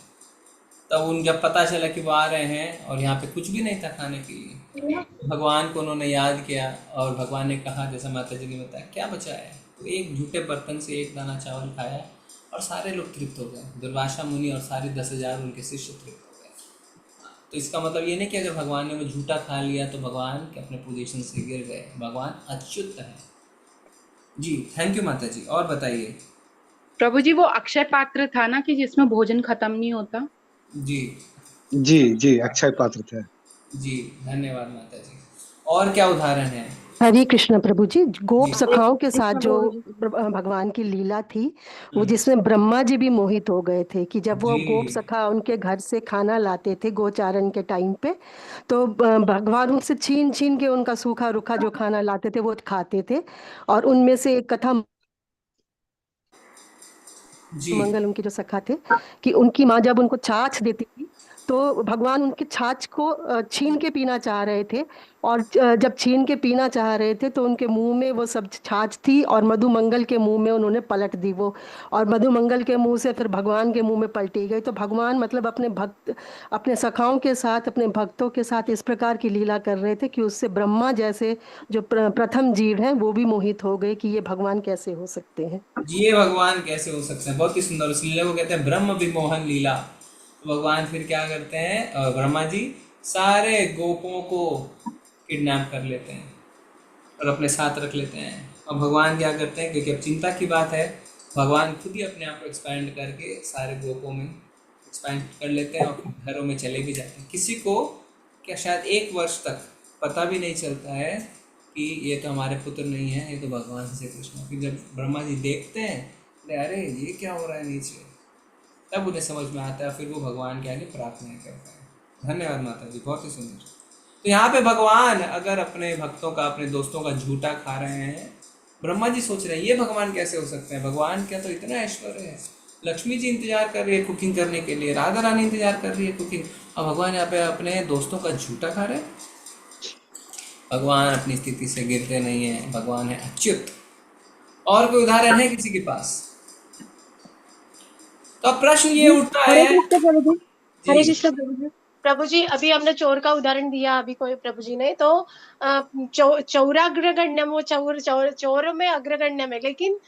तब उन जब पता चला कि वो आ रहे हैं और यहाँ पे कुछ भी नहीं था खाने के लिए, भगवान को उन्होंने याद किया और भगवान ने कहा, जैसा माता जी ने बताया, क्या बचा है। तो एक झूठे बर्तन से एक दाना चावल खाया और सारे लोग तृप्त हो गए। दुर्वासा मुनि और सारे 10,000 उनके शिष्य तृप्त हो गए। तो इसका मतलब ये नहीं कि अगर भगवान ने वो झूठा खा लिया तो भगवान के अपने पोजीशन से गिर गए। भगवान अच्युत है। जी थैंक यू माता जी। और बताइए। प्रभु जी वो अक्षय पात्र था ना कि जिसमें भोजन खत्म नहीं होता। जी जी अक्षय पात्र थे। जी धन्यवाद माता जी। और क्या उदाहरण है। हरे कृष्ण प्रभु जी। गोप जी सखाओं के साथ कृष्ण जो प्रभु जी। भगवान की लीला थी वो जिसमें ब्रह्मा जी भी मोहित हो गए थे कि जब वो गोप जी सखा उनके घर से खाना लाते थे गोचारण के टाइम पे, तो भगवान उनसे छीन छीन के उनका सूखा रूखा जो खाना लाते थे वो खाते थे। और उनमें से एक कथा जी मंगल उनके जो सखा थे कि उनकी माँ जब उनको छाछ देती थी तो भगवान उनके छाछ को छीन के पीना चाह रहे थे। और जब छीन के पीना चाह रहे थे तो उनके मुंह में वो सब छाछ थी और मधुमंगल के मुंह में उन्होंने पलट दी वो, और मधुमंगल के मुंह से फिर भगवान के मुंह में पलटी गई। तो भगवान मतलब अपने सखाओं के साथ अपने भक्तों के साथ इस प्रकार की लीला कर रहे थे कि उससे ब्रह्मा जैसे जो प्रथम जीव हैं वो भी मोहित हो गए कि ये भगवान कैसे हो सकते हैं। जी ये भगवान कैसे हो सकते हैं। बहुत ही सुंदर। उस लीला को कहते हैं ब्रह्म विमोहन लीला। तो भगवान फिर क्या करते हैं, ब्रह्मा जी सारे गोपों को किडनैप कर लेते हैं और अपने साथ रख लेते हैं। और भगवान क्या करते हैं, क्योंकि अब चिंता की बात है, भगवान खुद ही अपने आप को एक्सपैंड करके सारे गोपों में एक्सपैंड कर लेते हैं और फिर घरों में चले भी जाते हैं। किसी को क्या शायद 1 वर्ष तक पता भी नहीं चलता है कि ये तो हमारे पुत्र नहीं है, ये तो भगवान श्री कृष्ण। फिर जब ब्रह्मा जी देखते हैं अरे ये क्या हो रहा है नीचे, तब उन्हें समझ में आता है, फिर वो भगवान के आगे प्रार्थना करते हैं। धन्यवाद माता जी, बहुत ही सुंदर। तो यहाँ पे भगवान अगर अपने भक्तों का अपने दोस्तों का झूठा खा रहे हैं, ब्रह्मा जी सोच रहे हैं ये भगवान कैसे हो सकते हैं। भगवान क्या तो इतना ऐश्वर्य है, लक्ष्मी जी इंतजार कर रही है कुकिंग करने के लिए, राधा रानी इंतजार कर रही है कुकिंग, और भगवान यहाँ पे अपने दोस्तों का झूठा खा रहे हैं। भगवान अपनी स्थिति से गिरते नहीं है, भगवान है अच्युत। और कोई उदाहरण है किसी के पास? तो अब प्रश्न ये उठता है। हरे कृष्ण प्रभु जी। हरे जी कृष्ण प्रभु जी। प्रभु जी अभी हमने चोर का उदाहरण दिया अभी कोई प्रभु जी ने, तो चौराग्रगण्य वो चोर में अग्रगण्य में, लेकिन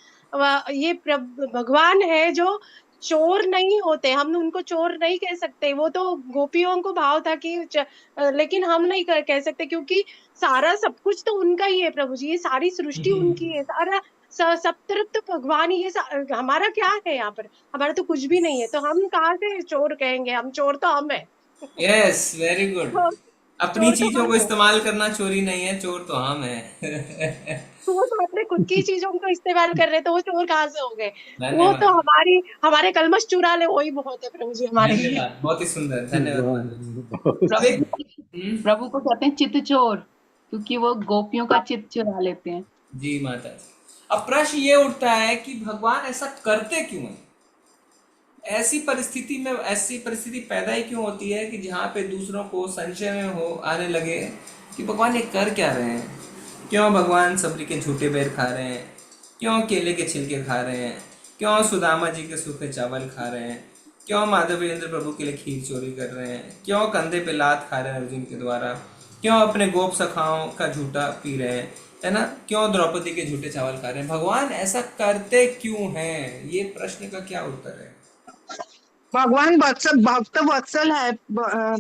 ये भगवान है जो चोर नहीं होते, हम उनको चोर नहीं कह सकते। वो तो गोपियों को भाव था कि लेकिन हम नहीं कह सकते, क्योंकि सारा सब कुछ तो उनका ही है प्रभु जी। ये सारी सृष्टि उनकी है, सारा सब तरफ तो भगवान ही है। हमारा क्या है यहाँ पर, हमारा तो कुछ भी नहीं है, तो हम कहाँ से चोर कहेंगे, हम चोर तो हम है। Yes very good. अपनी चोर तो चीजों हम को हैं। इस्तेमाल करना चोरी नहीं है, चोर तो हम है। तो वो तो अपने खुद की चीजों को इस्तेमाल कर रहे, तो वो चोर कहाँ से हो गए? वो तो धन्यवाद, हमारे कलमश चुरा ले, वही बहुत है प्रभु जी हमारे लिए। धन्यवाद, बहुत ही सुंदर, धन्यवाद माता जी। अब प्रभु एक प्रभु को कहते हैं चित्त चोर, क्योंकि वो गोपियों का चित्त चुरा लेते हैं। जी माता जी। अब प्रश्न ये उठता है कि भगवान ऐसा करते क्यों हैं? ऐसी परिस्थिति पैदा ही क्यों होती है कि जहाँ पे दूसरों को संशय में हो आने लगे कि भगवान ये कर क्या रहे हैं? क्यों भगवान सबरी के झूठे बेर खा रहे हैं? क्यों केले के छिलके खा रहे हैं? क्यों सुदामा जी के सूखे चावल खा रहे हैं? क्यों माधवेंद्र प्रभु के लिए खीर चोरी कर रहे हैं? क्यों कंधे पे लात खा रहे हैं अर्जुन के द्वारा? क्यों अपने गोप सखाओं का झूठा पी रहे हैं, है ना? क्यों द्रौपदी के झूठे चावल खा रहे हैं? भगवान ऐसा करते क्यों हैं? ये प्रश्न का क्या उत्तर है? भगवान भक्त वत्सल है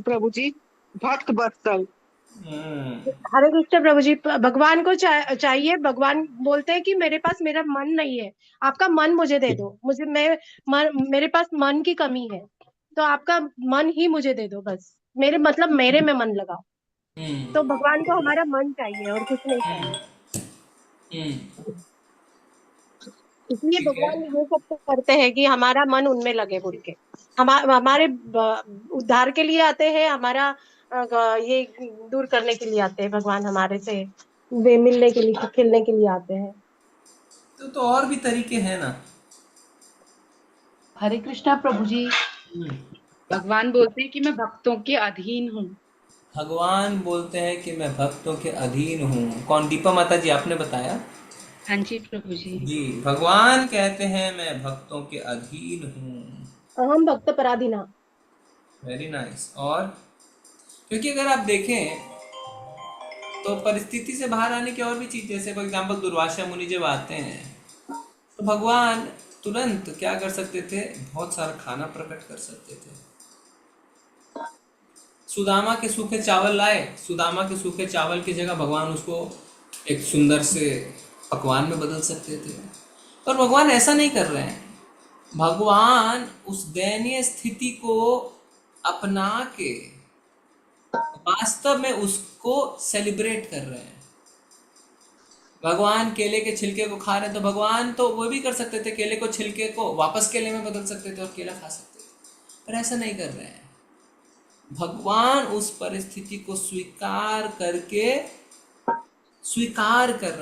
प्रभु जी, भक्त वत्सल। हरे कृष्ण प्रभु जी, भगवान को चाहिए, भगवान बोलते हैं कि मेरे पास मेरा मन नहीं है, आपका मन मुझे दे दो, मेरे पास मन की कमी है, तो आपका मन ही मुझे दे दो बस, मेरे में मन लगाओ। तो भगवान को हमारा मन चाहिए और कुछ नहीं चाहिए। इसलिए ठीक है। भगवान ये सब तो करते हैं कि हमारा मन उनमें लगे, बोल के हमारे उद्धार के लिए आते हैं, हमारा ये दूर करने के लिए आते हैं भगवान, हमारे से वे मिलने के लिए, खेलने के लिए आते हैं। तो और भी तरीके हैं ना। हरे कृष्णा प्रभु जी, भगवान बोलते हैं कि मैं भक्तों के अधीन हूँ। भगवान बोलते हैं कि मैं भक्तों के अधीन हूँ। कौन? दीपा माता जी आपने बताया? हाँ जी प्रभु जी। जी, भगवान कहते हैं मैं भक्तों के अधीन हूँ। हम भक्त पराधीना। Very nice. और क्योंकि अगर आप देखें तो परिस्थिति से बाहर आने की और भी चीज, जैसे फॉर एग्जाम्पल दुर्वासा मुनि जब आते हैं तो भगवान तुरंत क्या कर सकते थे? बहुत सारा खाना प्रकट कर सकते थे। सुदामा के सूखे चावल लाए, सुदामा के सूखे चावल की जगह भगवान उसको एक सुंदर से पकवान में बदल सकते थे, पर भगवान ऐसा नहीं कर रहे हैं। भगवान उस दयनीय स्थिति को अपना के वास्तव में उसको सेलिब्रेट कर रहे हैं। भगवान केले के छिलके को खा रहे हैं, तो भगवान तो वो भी कर सकते थे, केले को छिलके को वापस केले में बदल सकते थे और केला खा सकते थे, पर ऐसा नहीं कर रहे हैं। भगवान उस परिस्थिति को स्वीकार कर रहे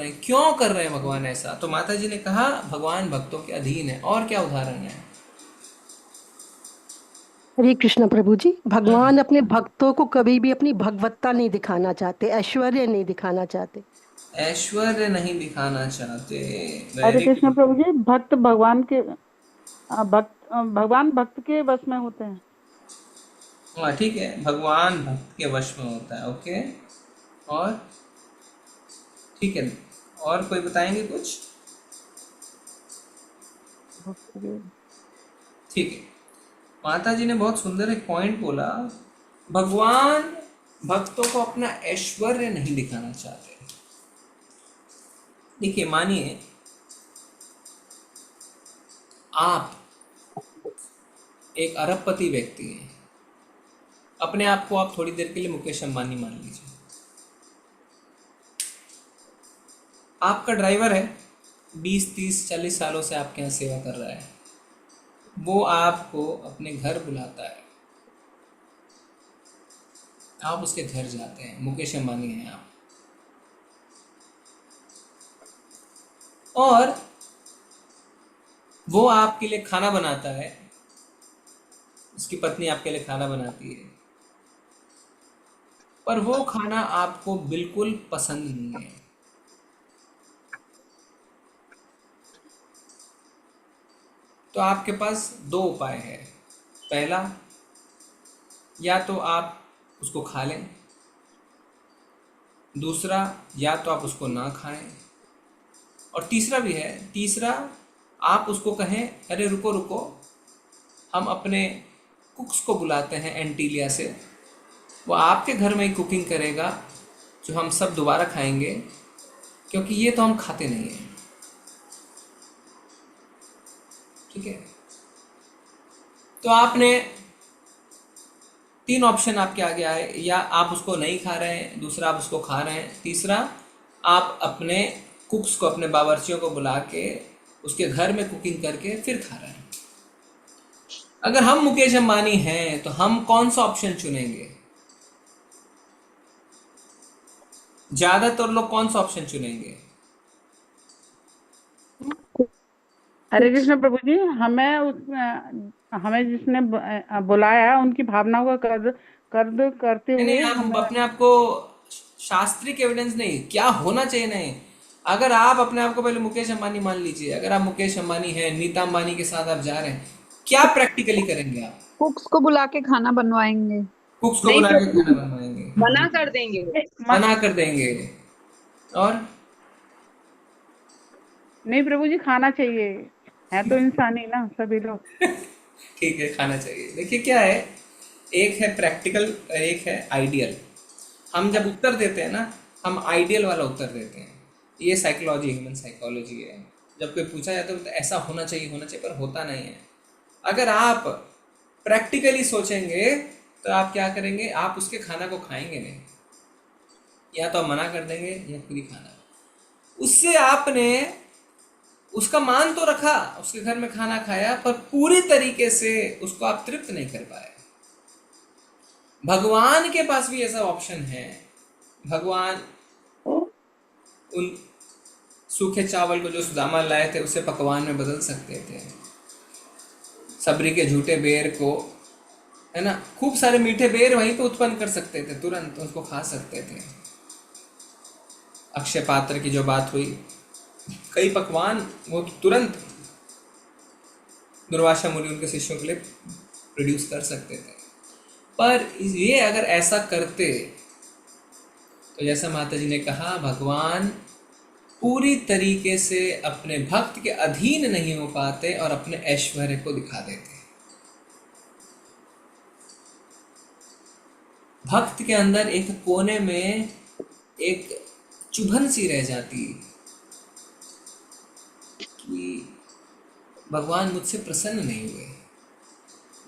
हैं। क्यों कर रहे हैं भगवान ऐसा? तो माता जी ने कहा भगवान भक्तों के अधीन है। और क्या उदाहरण है? हरे कृष्ण प्रभु जी, भगवान अपने भक्तों को कभी भी अपनी भगवत्ता नहीं दिखाना चाहते, ऐश्वर्य नहीं दिखाना चाहते। ऐश्वर्य नहीं दिखाना चाहते। हरे कृष्ण प्रभु जी, भक्त भगवान के भगवान भक्त के वश में होते हैं। हाँ ठीक है, भगवान भक्त के वश में होता है। ओके, और ठीक है, और कोई बताएंगे कुछ? ठीक है, माता जी ने बहुत सुंदर एक पॉइंट बोला, भगवान भक्तों को अपना ऐश्वर्य नहीं दिखाना चाहते। देखिए, मानिए आप एक अरबपति व्यक्ति हैं, अपने आप को आप थोड़ी देर के लिए मुकेश अंबानी मान लीजिए। आपका ड्राइवर है, 20, 30, 40 सालों से आपके यहाँ सेवा कर रहा है, वो आपको अपने घर बुलाता है, आप उसके घर जाते हैं, मुकेश अंबानी हैं आप, और वो आपके लिए खाना बनाता है, उसकी पत्नी आपके लिए खाना बनाती है, पर वो खाना आपको बिल्कुल पसंद नहीं है। तो आपके पास दो उपाय है। पहला, या तो आप उसको खा लें, दूसरा या तो आप उसको ना खाएं, और तीसरा भी है, तीसरा आप उसको कहें अरे रुको रुको, हम अपने कुक्स को बुलाते हैं एंटीलिया से, वो आपके घर में ही कुकिंग करेगा जो हम सब दोबारा खाएंगे, क्योंकि ये तो हम खाते नहीं हैं। ठीक है, तो आपने 3 ऑप्शन आपके आगे आए, या आप उसको नहीं खा रहे हैं, दूसरा आप उसको खा रहे हैं, तीसरा आप अपने कुक्स को, अपने बावर्चियों को बुला के उसके घर में कुकिंग करके फिर खा रहे हैं। अगर हम मुकेश अंबानी हैं तो हम कौन सा ऑप्शन चुनेंगे? ज्यादातर लोग कौन सा ऑप्शन चुनेंगे? हरे कृष्ण प्रभु जी, हमें जिसने बुलाया उनकी भावनाओं का कर्द करते हुए नहीं, आप अपने आप को शास्त्रिक एविडेंस नहीं, क्या होना चाहिए नहीं। अगर आप अपने आप को पहले मुकेश अंबानी मान लीजिए, अगर आप मुकेश अंबानी हैं, नीता अंबानी के साथ आप जा रहे हैं, क्या प्रैक्टिकली करेंगे आप? कुक्स को बुला के खाना बनवाएंगे, कुक्स को बुला के खाना बनवाएंगे, मना कर देंगे, मना कर देंगे। और नहीं प्रभु जी, खाना चाहिए, है तो इंसान ही ना सभी लोग। ठीक है, खाना चाहिए। देखिए क्या है, एक है प्रैक्टिकल, एक है आइडियल। हम जब उत्तर देते हैं ना, हम आइडियल वाला उत्तर देते हैं। ये साइकोलॉजी, ह्यूमन साइकोलॉजी है। जब कोई पूछा जाता है तो ऐसा होना चाहिए, पर होता नहीं है। अगर आप प्रैक्टिकली सोचेंगे तो आप क्या करेंगे, आप उसके खाना को खाएंगे नहीं, या तो आप मना कर देंगे या खुद ही खाना। उससे आपने उसका मान तो रखा, उसके घर में खाना खाया, पर पूरी तरीके से उसको आप तृप्त नहीं कर पाए। भगवान के पास भी ऐसा ऑप्शन है। भगवान उन सूखे चावल को जो सुदामा लाए थे उसे पकवान में बदल सकते थे। सबरी के झूठे बेर को, है ना, खूब सारे मीठे बेर वहीं पे उत्पन्न कर सकते थे, तुरंत उसको खा सकते थे। अक्षय पात्र की जो बात हुई, कई पकवान वो तुरंत दुर्वासा मुनि उनके शिष्यों के लिए प्रोड्यूस कर सकते थे। पर ये अगर ऐसा करते तो जैसा माता जी ने कहा, भगवान पूरी तरीके से अपने भक्त के अधीन नहीं हो पाते और अपने ऐश्वर्य को दिखा देते। भक्त के अंदर एक कोने में एक चुभन सी रह जाती कि भगवान मुझसे प्रसन्न नहीं हुए,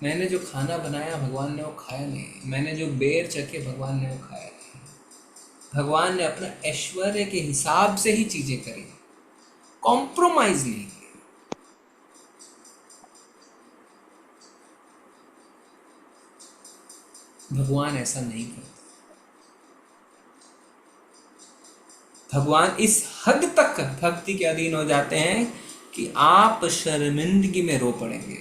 मैंने जो खाना बनाया भगवान ने वो खाया नहीं, मैंने जो बेर चखे भगवान ने वो खाया नहीं। भगवान ने अपना ऐश्वर्य के हिसाब से ही चीजें करी, कॉम्प्रोमाइज नहीं की। भगवान ऐसा नहीं करते। भगवान इस हद तक भक्ति के अधीन हो जाते हैं कि आप शर्मिंदगी में रो पड़ेंगे।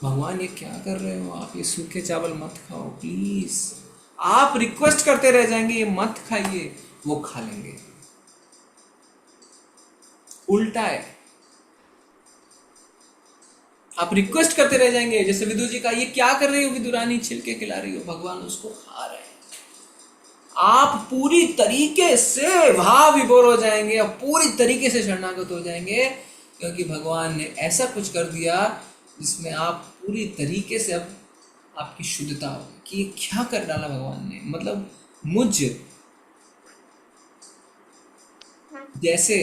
भगवान ये क्या कर रहे हो आप, ये सूखे चावल मत खाओ प्लीज। आप रिक्वेस्ट करते रह जाएंगे ये मत खाइए, वो खा लेंगे। उल्टा है, आप रिक्वेस्ट करते रह जाएंगे। जैसे विदुर जी का, ये क्या कर रही हो विदुरानी, छिलके खिला रही हो, भगवान उसको खा रहे हैं। आप पूरी तरीके से भाव विभोर हो जाएंगे और पूरी तरीके से शरणागत हो जाएंगे, क्योंकि भगवान ने ऐसा कुछ कर दिया जिसमें आप पूरी तरीके से अब आपकी शुद्धता होगी कि ये क्या कर डाला भगवान ने। मतलब मुझ जैसे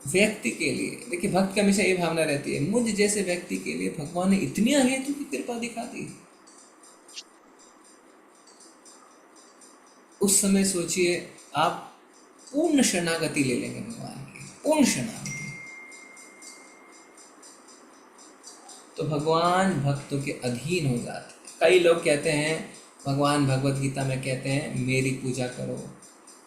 व्यक्ति के लिए, देखिए भक्त की हमेशा ये भावना रहती है, मुझ जैसे व्यक्ति के लिए भगवान ने इतनी अहेतु की कृपा दिखा दी। उस समय सोचिए आप पूर्ण शरणागति ले लेंगे भगवान की, पूर्ण शरणागति। तो भगवान भक्तों के अधीन हो जाते हैं। कई लोग कहते हैं, भगवान भगवत गीता में कहते हैं, मेरी पूजा करो,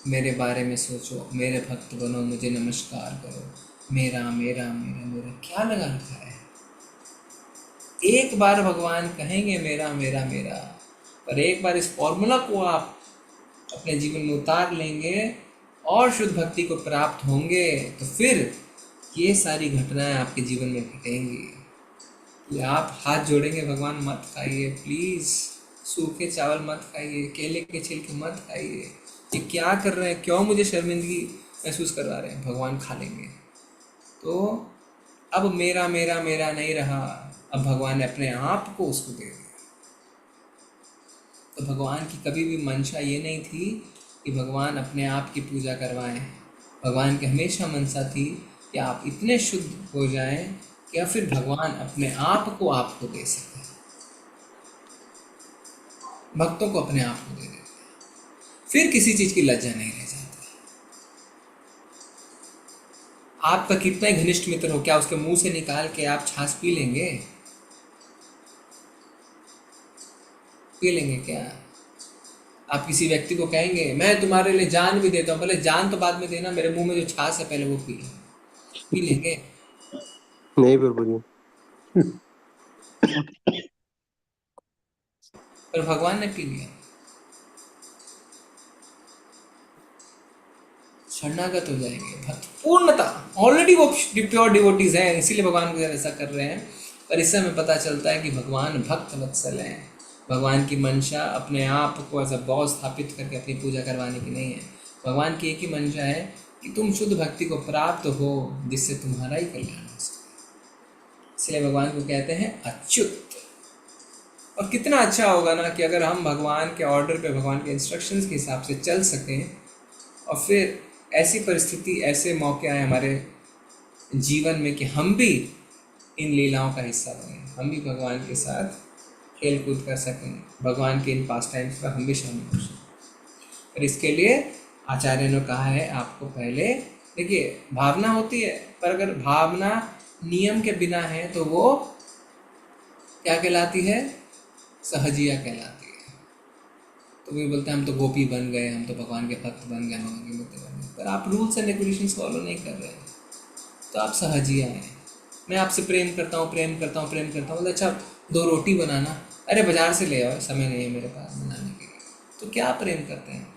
मेरे बारे में सोचो, मेरे भक्त बनो, मुझे नमस्कार करो, मेरा मेरा मेरा मेरा क्या लगा रखा है। एक बार भगवान कहेंगे मेरा मेरा मेरा, पर एक बार इस फॉर्मूला को आप अपने जीवन में उतार लेंगे और शुद्ध भक्ति को प्राप्त होंगे, तो फिर ये सारी घटनाएं आपके जीवन में घटेंगी कि आप हाथ जोड़ेंगे, भगवान मत खाइए प्लीज़, सूखे चावल मत खाइए, केले के छिलके मत खाइए, ये क्या कर रहे हैं, क्यों मुझे शर्मिंदगी महसूस करवा रहे हैं। भगवान खा लेंगे। तो अब मेरा मेरा मेरा नहीं रहा, अब भगवान ने अपने आप को उसको दे दिया। तो भगवान की कभी भी मंशा ये नहीं थी कि भगवान अपने आप की पूजा करवाएं। भगवान की हमेशा मंशा थी कि आप इतने शुद्ध हो जाएं कि फिर भगवान अपने आप को आपको दे सकें। भक्तों को अपने आप को दे देते हैं, फिर किसी चीज की लज्जा नहीं रह जाती। आपका कितना ही घनिष्ठ मित्र हो, क्या उसके मुंह से निकाल के आप छाछ पी लेंगे? पी लेंगे क्या? आप किसी व्यक्ति को कहेंगे मैं तुम्हारे लिए जान भी देता हूँ, पहले जान तो बाद में देना, मेरे मुंह में जो छाछ है पहले वो पी लेंगे? नहीं प्रभु जी। पर भगवान ने पी लिया, शरणागत हो जाएंगे, भक्त पूर्णता। ऑलरेडी वो प्योर डिवोटीज हैं, इसीलिए भगवान को ऐसा कर रहे हैं। पर इससे हमें पता चलता है कि भगवान भक्त वत्सल हैं। भगवान की मंशा अपने आप को एज अ बॉस स्थापित करके अपनी पूजा करवाने की नहीं है। भगवान की एक ही मंशा है कि तुम शुद्ध भक्ति को प्राप्त हो, जिससे तुम्हारा ही कल्याण हो सके। इसलिए भगवान को कहते हैं अच्युत। और कितना अच्छा होगा ना कि अगर हम भगवान के ऑर्डर पे, भगवान के इंस्ट्रक्शंस के हिसाब से चल सकें, और फिर ऐसी परिस्थिति, ऐसे मौके आए हमारे जीवन में कि हम भी इन लीलाओं का हिस्सा बने, हम भी भगवान के साथ खेल कूद कर सकें, भगवान के इन पास टाइम्स पर हम भी शामिल हो सकें। पर इसके लिए आचार्य ने कहा है आपको पहले, देखिए भावना होती है, पर अगर भावना नियम के बिना है तो वो क्या कहलाती है? सहजिया कहलाती है। तो वे बोलते हैं हम तो गोपी बन गए, हम तो भगवान के भक्त बन गए, भगवान के मित्र बन गए, पर आप रूल्स एंड रेगुलेशंस फॉलो नहीं कर रहे हैं, तो आप सहजिया हैं। मैं आपसे प्रेम करता हूँ, प्रेम करता हूँ, प्रेम करता हूँ, बोले अच्छा 2 रोटी बनाना, अरे बाजार से ले आओ, समय नहीं है मेरे पास बनाने के लिए। तो क्या प्रेम करते हैं?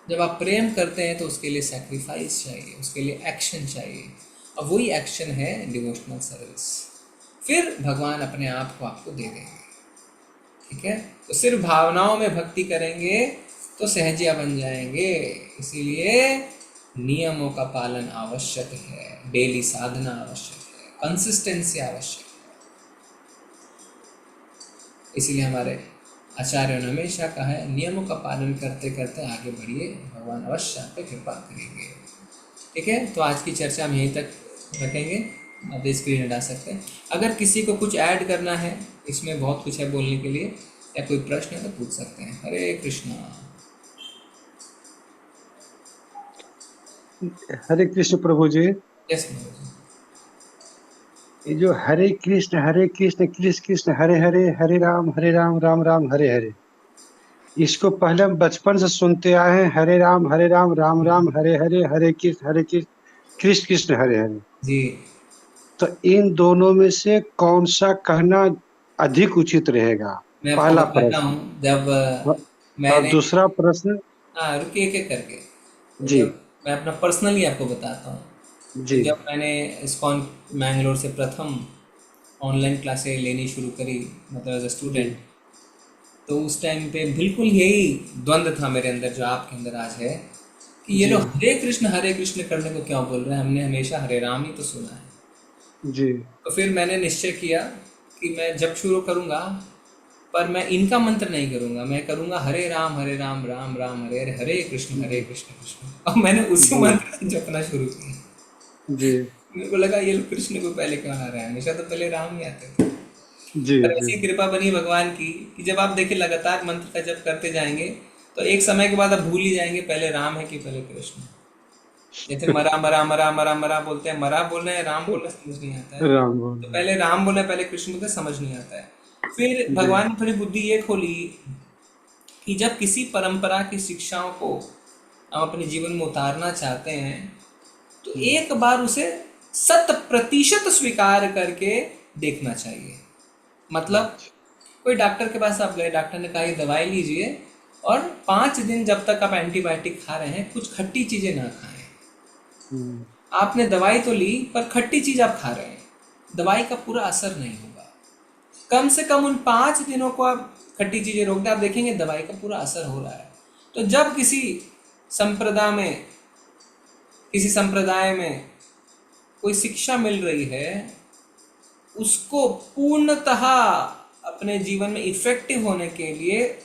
जब आप प्रेम करते हैं तो उसके लिए सैक्रिफाइस चाहिए, उसके लिए एक्शन चाहिए, और वही एक्शन है डिवोशनल सर्विस। फिर भगवान अपने आप को आपको दे देंगे। ठीक है, तो सिर्फ भावनाओं में भक्ति करेंगे तो सहजिया बन जाएंगे। इसीलिए नियमों का पालन आवश्यक है, डेली साधना आवश्यक है, कंसिस्टेंसी आवश्यक है। इसीलिए हमारे आचार्यों ने हमेशा कहा है नियमों का पालन करते करते आगे बढ़िए, भगवान अवश्य आप पे कृपा करेंगे। ठीक है, तो आज की चर्चा हम यहीं तक रखेंगे, आप स्क्रीन हटा सकते हैं। अगर किसी को कुछ ऐड करना है, इसमें बहुत कुछ है बोलने के लिए, या कोई प्रश्न है तो पूछ सकते हैं। हरे कृष्णा। हरे कृष्ण प्रभु जी। यस प्रभु जी। ये जो हरे कृष्ण कृष्ण कृष्ण हरे हरे, हरे राम राम राम हरे हरे, इसको पहले हम बचपन से सुनते आए हैं। हरे राम राम राम हरे हरे, हरे कृष्ण कृष्ण कृष्ण हरे हरे जी। तो इन दोनों में से कौन सा कहना अधिक उचित रहेगा? मैं पहला बताता हूँ। जब और मैंने दूसरा प्रश्न। हाँ रुकिए, एक एक करके। जी जब मैं अपना पर्सनली आपको बताता हूँ। जी। जब मैंने इस्कॉन मैंगलोर से प्रथम ऑनलाइन क्लासें लेनी शुरू करी, मतलब एज अ स्टूडेंट, तो उस टाइम पे बिल्कुल यही द्वंद्व था मेरे अंदर जो आपके अंदर आज है कि ये लोग हरे कृष्ण करने को क्यों बोल रहे हैं, हमने हमेशा हरे राम ही तो सुना है। जी। तो फिर मैंने निश्चय किया कि मैं जब शुरू करूँगा, पर मैं इनका मंत्र नहीं करूँगा, मैं करूँगा हरे राम राम राम हरे हरे, हरे कृष्ण कृष्ण। और मैंने उसी मंत्र को जपना शुरू किया। जी। मेरे को लगा ये लोग कृष्ण को पहले क्यों आ रहे हैं, हमेशा तो पहले राम ही आते थे। जी पर ऐसी कृपा बनी भगवान की कि जब आप देखिए लगातार मंत्र का जप करते जाएंगे तो एक समय के बाद आप भूल ही जाएंगे पहले राम है कि पहले कृष्ण। जैसे मरा मरा मरा मरा मरा बोलते हैं, मरा बोल रहे हैं, राम बोल रहे हैं, समझ नहीं आता है। तो पहले राम बोले, पहले कृष्ण बोलते, समझ नहीं आता है। फिर भगवान ने थोड़ी बुद्धि ये खोली कि जब किसी परंपरा की शिक्षाओं को हम अपने जीवन में उतारना चाहते हैं तो एक बार उसे 100% स्वीकार करके देखना चाहिए। मतलब कोई डॉक्टर के पास आप गए, डॉक्टर ने कहा ये दवाई लीजिए और 5 दिन जब तक आप एंटीबायोटिक खा रहे हैं कुछ खट्टी चीजें ना खाएं। आपने दवाई तो ली पर खट्टी चीज आप खा रहे हैं, दवाई का पूरा असर नहीं होगा। कम से कम उन 5 दिनों को आप खट्टी चीजें रोक दें, आप देखेंगे दवाई का पूरा असर हो रहा है। तो जब किसी संप्रदाय में कोई शिक्षा मिल रही है, उसको पूर्णतः अपने जीवन में इफेक्टिव होने के लिए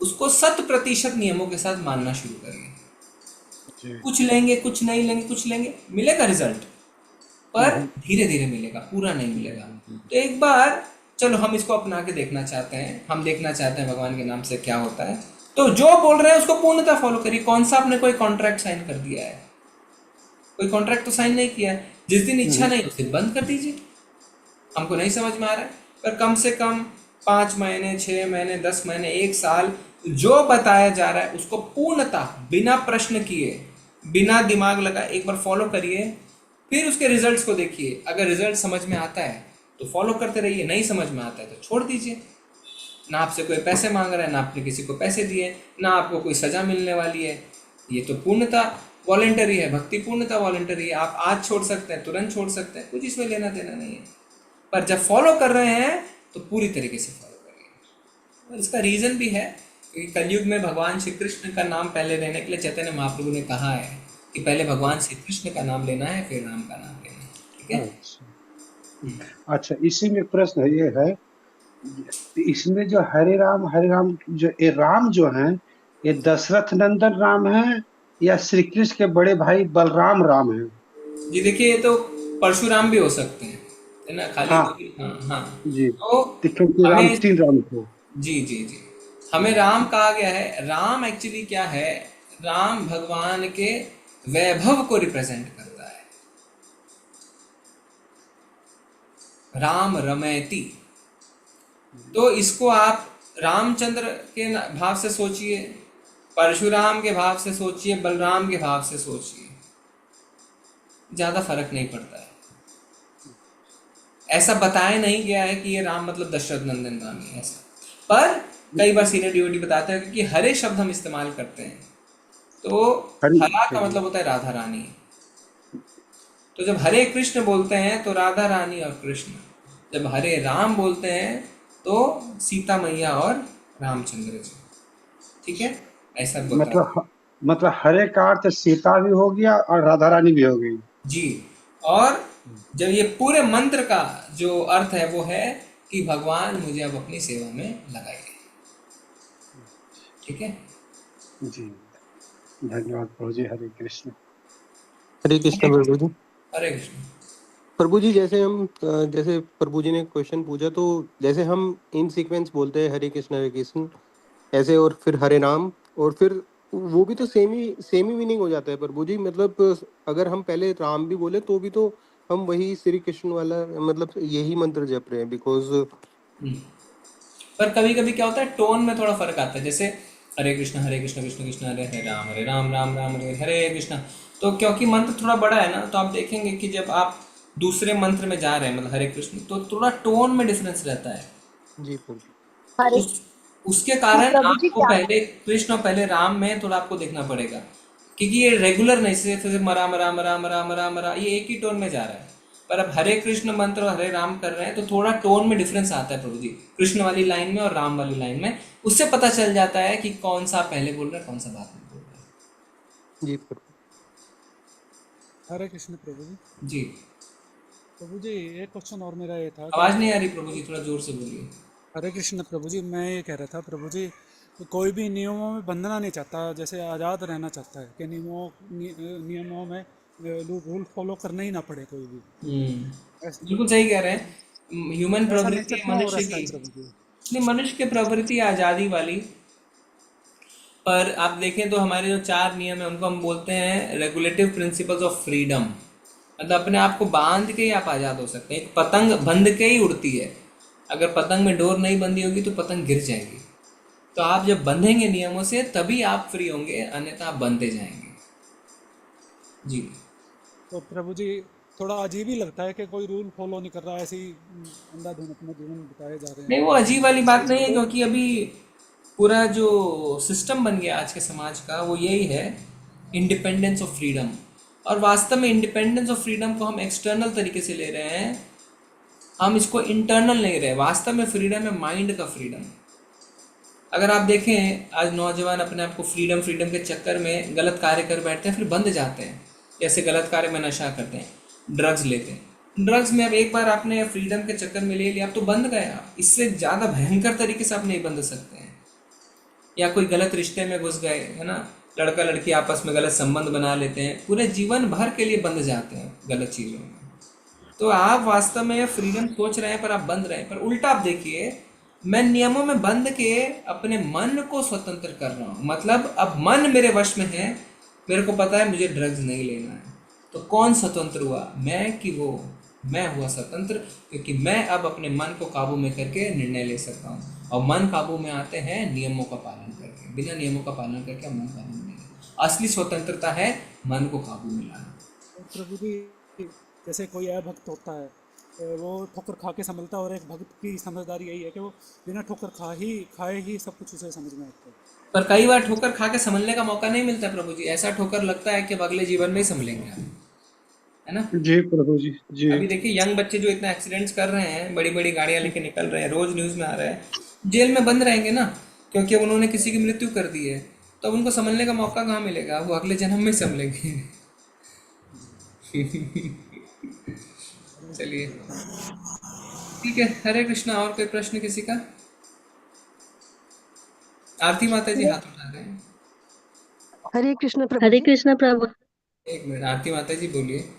उसको 100% नियमों के साथ मानना शुरू करिए। कुछ लेंगे, कुछ नहीं लेंगे, कुछ लेंगे, मिलेगा रिजल्ट, पर धीरे धीरे मिलेगा, पूरा नहीं मिलेगा। तो एक बार चलो हम इसको अपना के देखना चाहते हैं, हम देखना चाहते हैं भगवान के नाम से क्या होता है। तो जो बोल रहे हैं उसको पूर्णतः फॉलो करिए। कौन सा आपने कोई कॉन्ट्रैक्ट साइन कर दिया है? कोई कॉन्ट्रैक्ट तो साइन नहीं किया है। जिस दिन इच्छा नहीं उस दिन बंद कर दीजिए। हमको नहीं समझ में आ रहा है, पर कम से कम 5 महीने, 6 महीने, 10 महीने, 1 साल जो बताया जा रहा है उसको पूर्णतः बिना प्रश्न किए, बिना दिमाग लगा एक बार फॉलो करिए, फिर उसके रिजल्ट्स को देखिए। अगर रिजल्ट समझ में आता है तो फॉलो करते रहिए, नहीं समझ में आता है तो छोड़ दीजिए। ना आपसे कोई पैसे मांग रहा है, ना आपने किसी को पैसे दिए, ना आपको कोई सजा मिलने वाली है। ये तो पूर्णतः वॉलेंटरी है, भक्ति पूर्णतः वॉलेंटरी है। आप आज छोड़ सकते हैं, तुरंत छोड़ सकते हैं, कुछ इसमें लेना देना नहीं है। पर जब फॉलो कर रहे हैं तो पूरी तरीके से फॉलो करिए। और इसका रीज़न भी है कि कलयुग में भगवान श्री कृष्ण का नाम पहले लेने के लिए चैतन्य महाप्रभु ने कहा है कि पहले भगवान श्री कृष्ण का नाम लेना है, फिर राम का नाम लेना है। ठीक है। अच्छा, इसी में प्रश्न ये है, इसमें जो हरे राम जो ये राम जो है, ये दशरथ नंदन राम है या श्री कृष्ण के बड़े भाई बलराम राम है? जी देखिए, ये तो परशुराम भी हो सकते हैं, है ना, खाली हाँ, हाँ जी, तो क्योंकि राम 3 राम थे। जी जी जी, हमें राम कहा गया है। राम एक्चुअली क्या है? राम भगवान के वैभव को रिप्रेजेंट करता है। राम रमैति, तो इसको आप रामचंद्र के भाव से सोचिए, परशुराम के भाव से सोचिए, बलराम के भाव से सोचिए, ज्यादा फर्क नहीं पड़ता है। ऐसा बताया नहीं गया है कि ये राम मतलब दशरथ नंदन राम है ऐसा, पर कई बार सीनियर डिवोटी बताते हैं क्योंकि हरे शब्द हम इस्तेमाल करते हैं, तो हरा का मतलब होता है राधा रानी। तो जब हरे कृष्ण बोलते हैं तो राधा रानी और कृष्ण, जब हरे राम बोलते हैं तो सीता मैया और रामचंद्र जी। ठीक है, ऐसा मतलब हरे का अर्थ सीता भी हो गया और राधा रानी भी हो गई जी। और जब ये पूरे मंत्र का जो अर्थ है वो है कि भगवान मुझे अब अपनी सेवा में लगाइए। ठीक है जी, धन्यवाद प्रभु जी। हरे कृष्ण। हरे कृष्ण प्रभु जी। हरे कृष्ण प्रभु जी। जैसे प्रभु जी ने क्वेश्चन पूछा, तो जैसे हम इन सीक्वेंस बोलते हैं हरे कृष्ण ऐसे, और फिर हरे नाम, और फिर वो भी तो सेम ही मीनिंग हो जाता है प्रभु जी। मतलब अगर हम पहले राम भी बोले तो भी तो हम वही श्री कृष्ण वाला मतलब यही मंत्र जप रहे हैं, बिकॉज पर कभी कभी क्या होता है, टोन में थोड़ा फर्क आता है। जैसे हरे कृष्ण कृष्ण कृष्ण हरे राम राम राम हरे कृष्ण, तो क्योंकि मंत्र थोड़ा बड़ा है ना, तो आप देखेंगे कि जब आप दूसरे मंत्र में जा रहे हैं मतलब हरे कृष्ण, तो थोड़ा टोन में डिफरेंस रहता है जी प्रभु। उसके कारण आपको पहले कृष्ण और पहले राम में थोड़ा आपको देखना पड़ेगा, क्योंकि ये रेगुलर नहीं, सिर्फ मरा मरा मरा मरा मरा मरा ये एक ही टोन में जा रहा है। पर अब हरे कृष्ण मंत्र और हरे राम कर रहे हैं तो थोड़ा टोन में डिफरेंस आता है प्रभु जी, कृष्ण वाली लाइन में और राम वाली लाइन में। उससे पता चल जाता है कि कौन सा पहले बोल रहा है, कौन सा बाद में बोल रहा है। जी प्रभु। हरे कृष्ण प्रभु जी। जी प्रभु जी, एक क्वेश्चन और मेरा ये था। आवाज नहीं आ रही प्रभु जी, थोड़ा जोर से बोलिए। हरे कृष्ण प्रभु जी, मैं ये कह रहा था प्रभु जी, कोई भी नियमों में बंधना नहीं चाहता, जैसे आज़ाद रहना चाहता है कि नियमों में रूल फॉलो करना ही ना पड़े कोई भी। बिल्कुल सही कह रहे हैं। ह्यूमन प्रवृत्ति मनुष्य की, मनुष्य की प्रवृत्ति आज़ादी वाली। पर आप देखें तो हमारे जो 4 नियम है उनको हम बोलते हैं रेगुलेटिव प्रिंसिपल्स ऑफ फ्रीडम। मतलब अपने आप को बांध के ही आप आज़ाद हो सकते हैं। एक पतंग बंध के ही उड़ती है, अगर पतंग में डोर नहीं बंधी होगी तो पतंग गिर जाएगी। तो आप जब बंधेंगे नियमों से तभी आप फ्री होंगे, अन्यथा आप बंधते जाएंगे। जी तो प्रभु जी, थोड़ा अजीब ही लगता है कि कोई रूल फॉलो नहीं कर रहा, ऐसे ही अंधाधुंध अपना जीवन बिताए जा रहे हैं। नहीं, वो अजीब वाली बात नहीं है, क्योंकि अभी पूरा जो सिस्टम बन गया आज के समाज का वो यही है, इंडिपेंडेंस ऑफ फ्रीडम। और वास्तव में इंडिपेंडेंस ऑफ फ्रीडम को हम एक्सटर्नल तरीके से ले रहे हैं, हम इसको इंटरनल नहीं रहे। वास्तव में फ्रीडम है माइंड का फ्रीडम। अगर आप देखें आज नौजवान अपने आप को फ्रीडम के चक्कर में गलत कार्य कर बैठते हैं, फिर बंद जाते हैं। जैसे गलत कार्य में नशा करते हैं, ड्रग्स लेते हैं। ड्रग्स में अब एक बार आपने फ्रीडम के चक्कर में ले लिया, आप तो बंद गए। आप इससे ज़्यादा भयंकर तरीके से आप नहीं बंद सकते हैं। या कोई गलत रिश्ते में घुस गए, है ना, लड़का लड़की आपस में गलत संबंध बना लेते हैं, पूरे जीवन भर के लिए बंद जाते हैं गलत चीज़ों में। तो आप वास्तव में फ्रीडम सोच रहे हैं पर आप बंध रहे हैं। पर उल्टा आप देखिए, मैं नियमों में बंध के अपने मन को स्वतंत्र कर रहा हूँ। मतलब अब मन मेरे वश में है, मेरे को पता है मुझे ड्रग्स नहीं लेना है। तो कौन स्वतंत्र हुआ, मैं कि वो? मैं हुआ स्वतंत्र, क्योंकि मैं अब अपने मन को काबू में करके निर्णय ले सकता हूँ। और मन काबू में आते हैं नियमों का पालन करके। बिना नियमों का पालन करके हम मन काबू में नहीं है। असली स्वतंत्रता है मन को काबू में लाना। प्रभु जी, जैसे कोई भक्त होता है, वो ठोकर खा के संभलता है, और एक भक्त की समझदारी यही है कि वो बिना ठोकर खाए ही सब कुछ उसे समझ में आता है। पर कई बार ठोकर खा के संभलने का मौका नहीं मिलता प्रभु जी। ऐसा ठोकर लगता है कि अब अगले जीवन में ही संभलेंगे आप, है ना? जी प्रभु जी, जी। अभी देखिए यंग बच्चे जो इतना एक्सीडेंट्स कर रहे हैं, बड़ी बड़ी गाड़ियां लेके निकल रहे हैं, रोज न्यूज में आ रहा है, जेल में बंद रहेंगे ना, क्योंकि अब उन्होंने किसी की मृत्यु कर दी है। तो अब उनको संभलने का मौका कहाँ मिलेगा? वो अगले जन्म में संभलेंगे। चलिए ठीक है, हरे कृष्णा। और कोई प्रश्न किसी का? आरती माता जी हाथ उठा रहे हैं। हरे कृष्ण प्रभु हरे जी। कृष्णा प्रभु। एक मिनट, आरती माता जी बोलिए।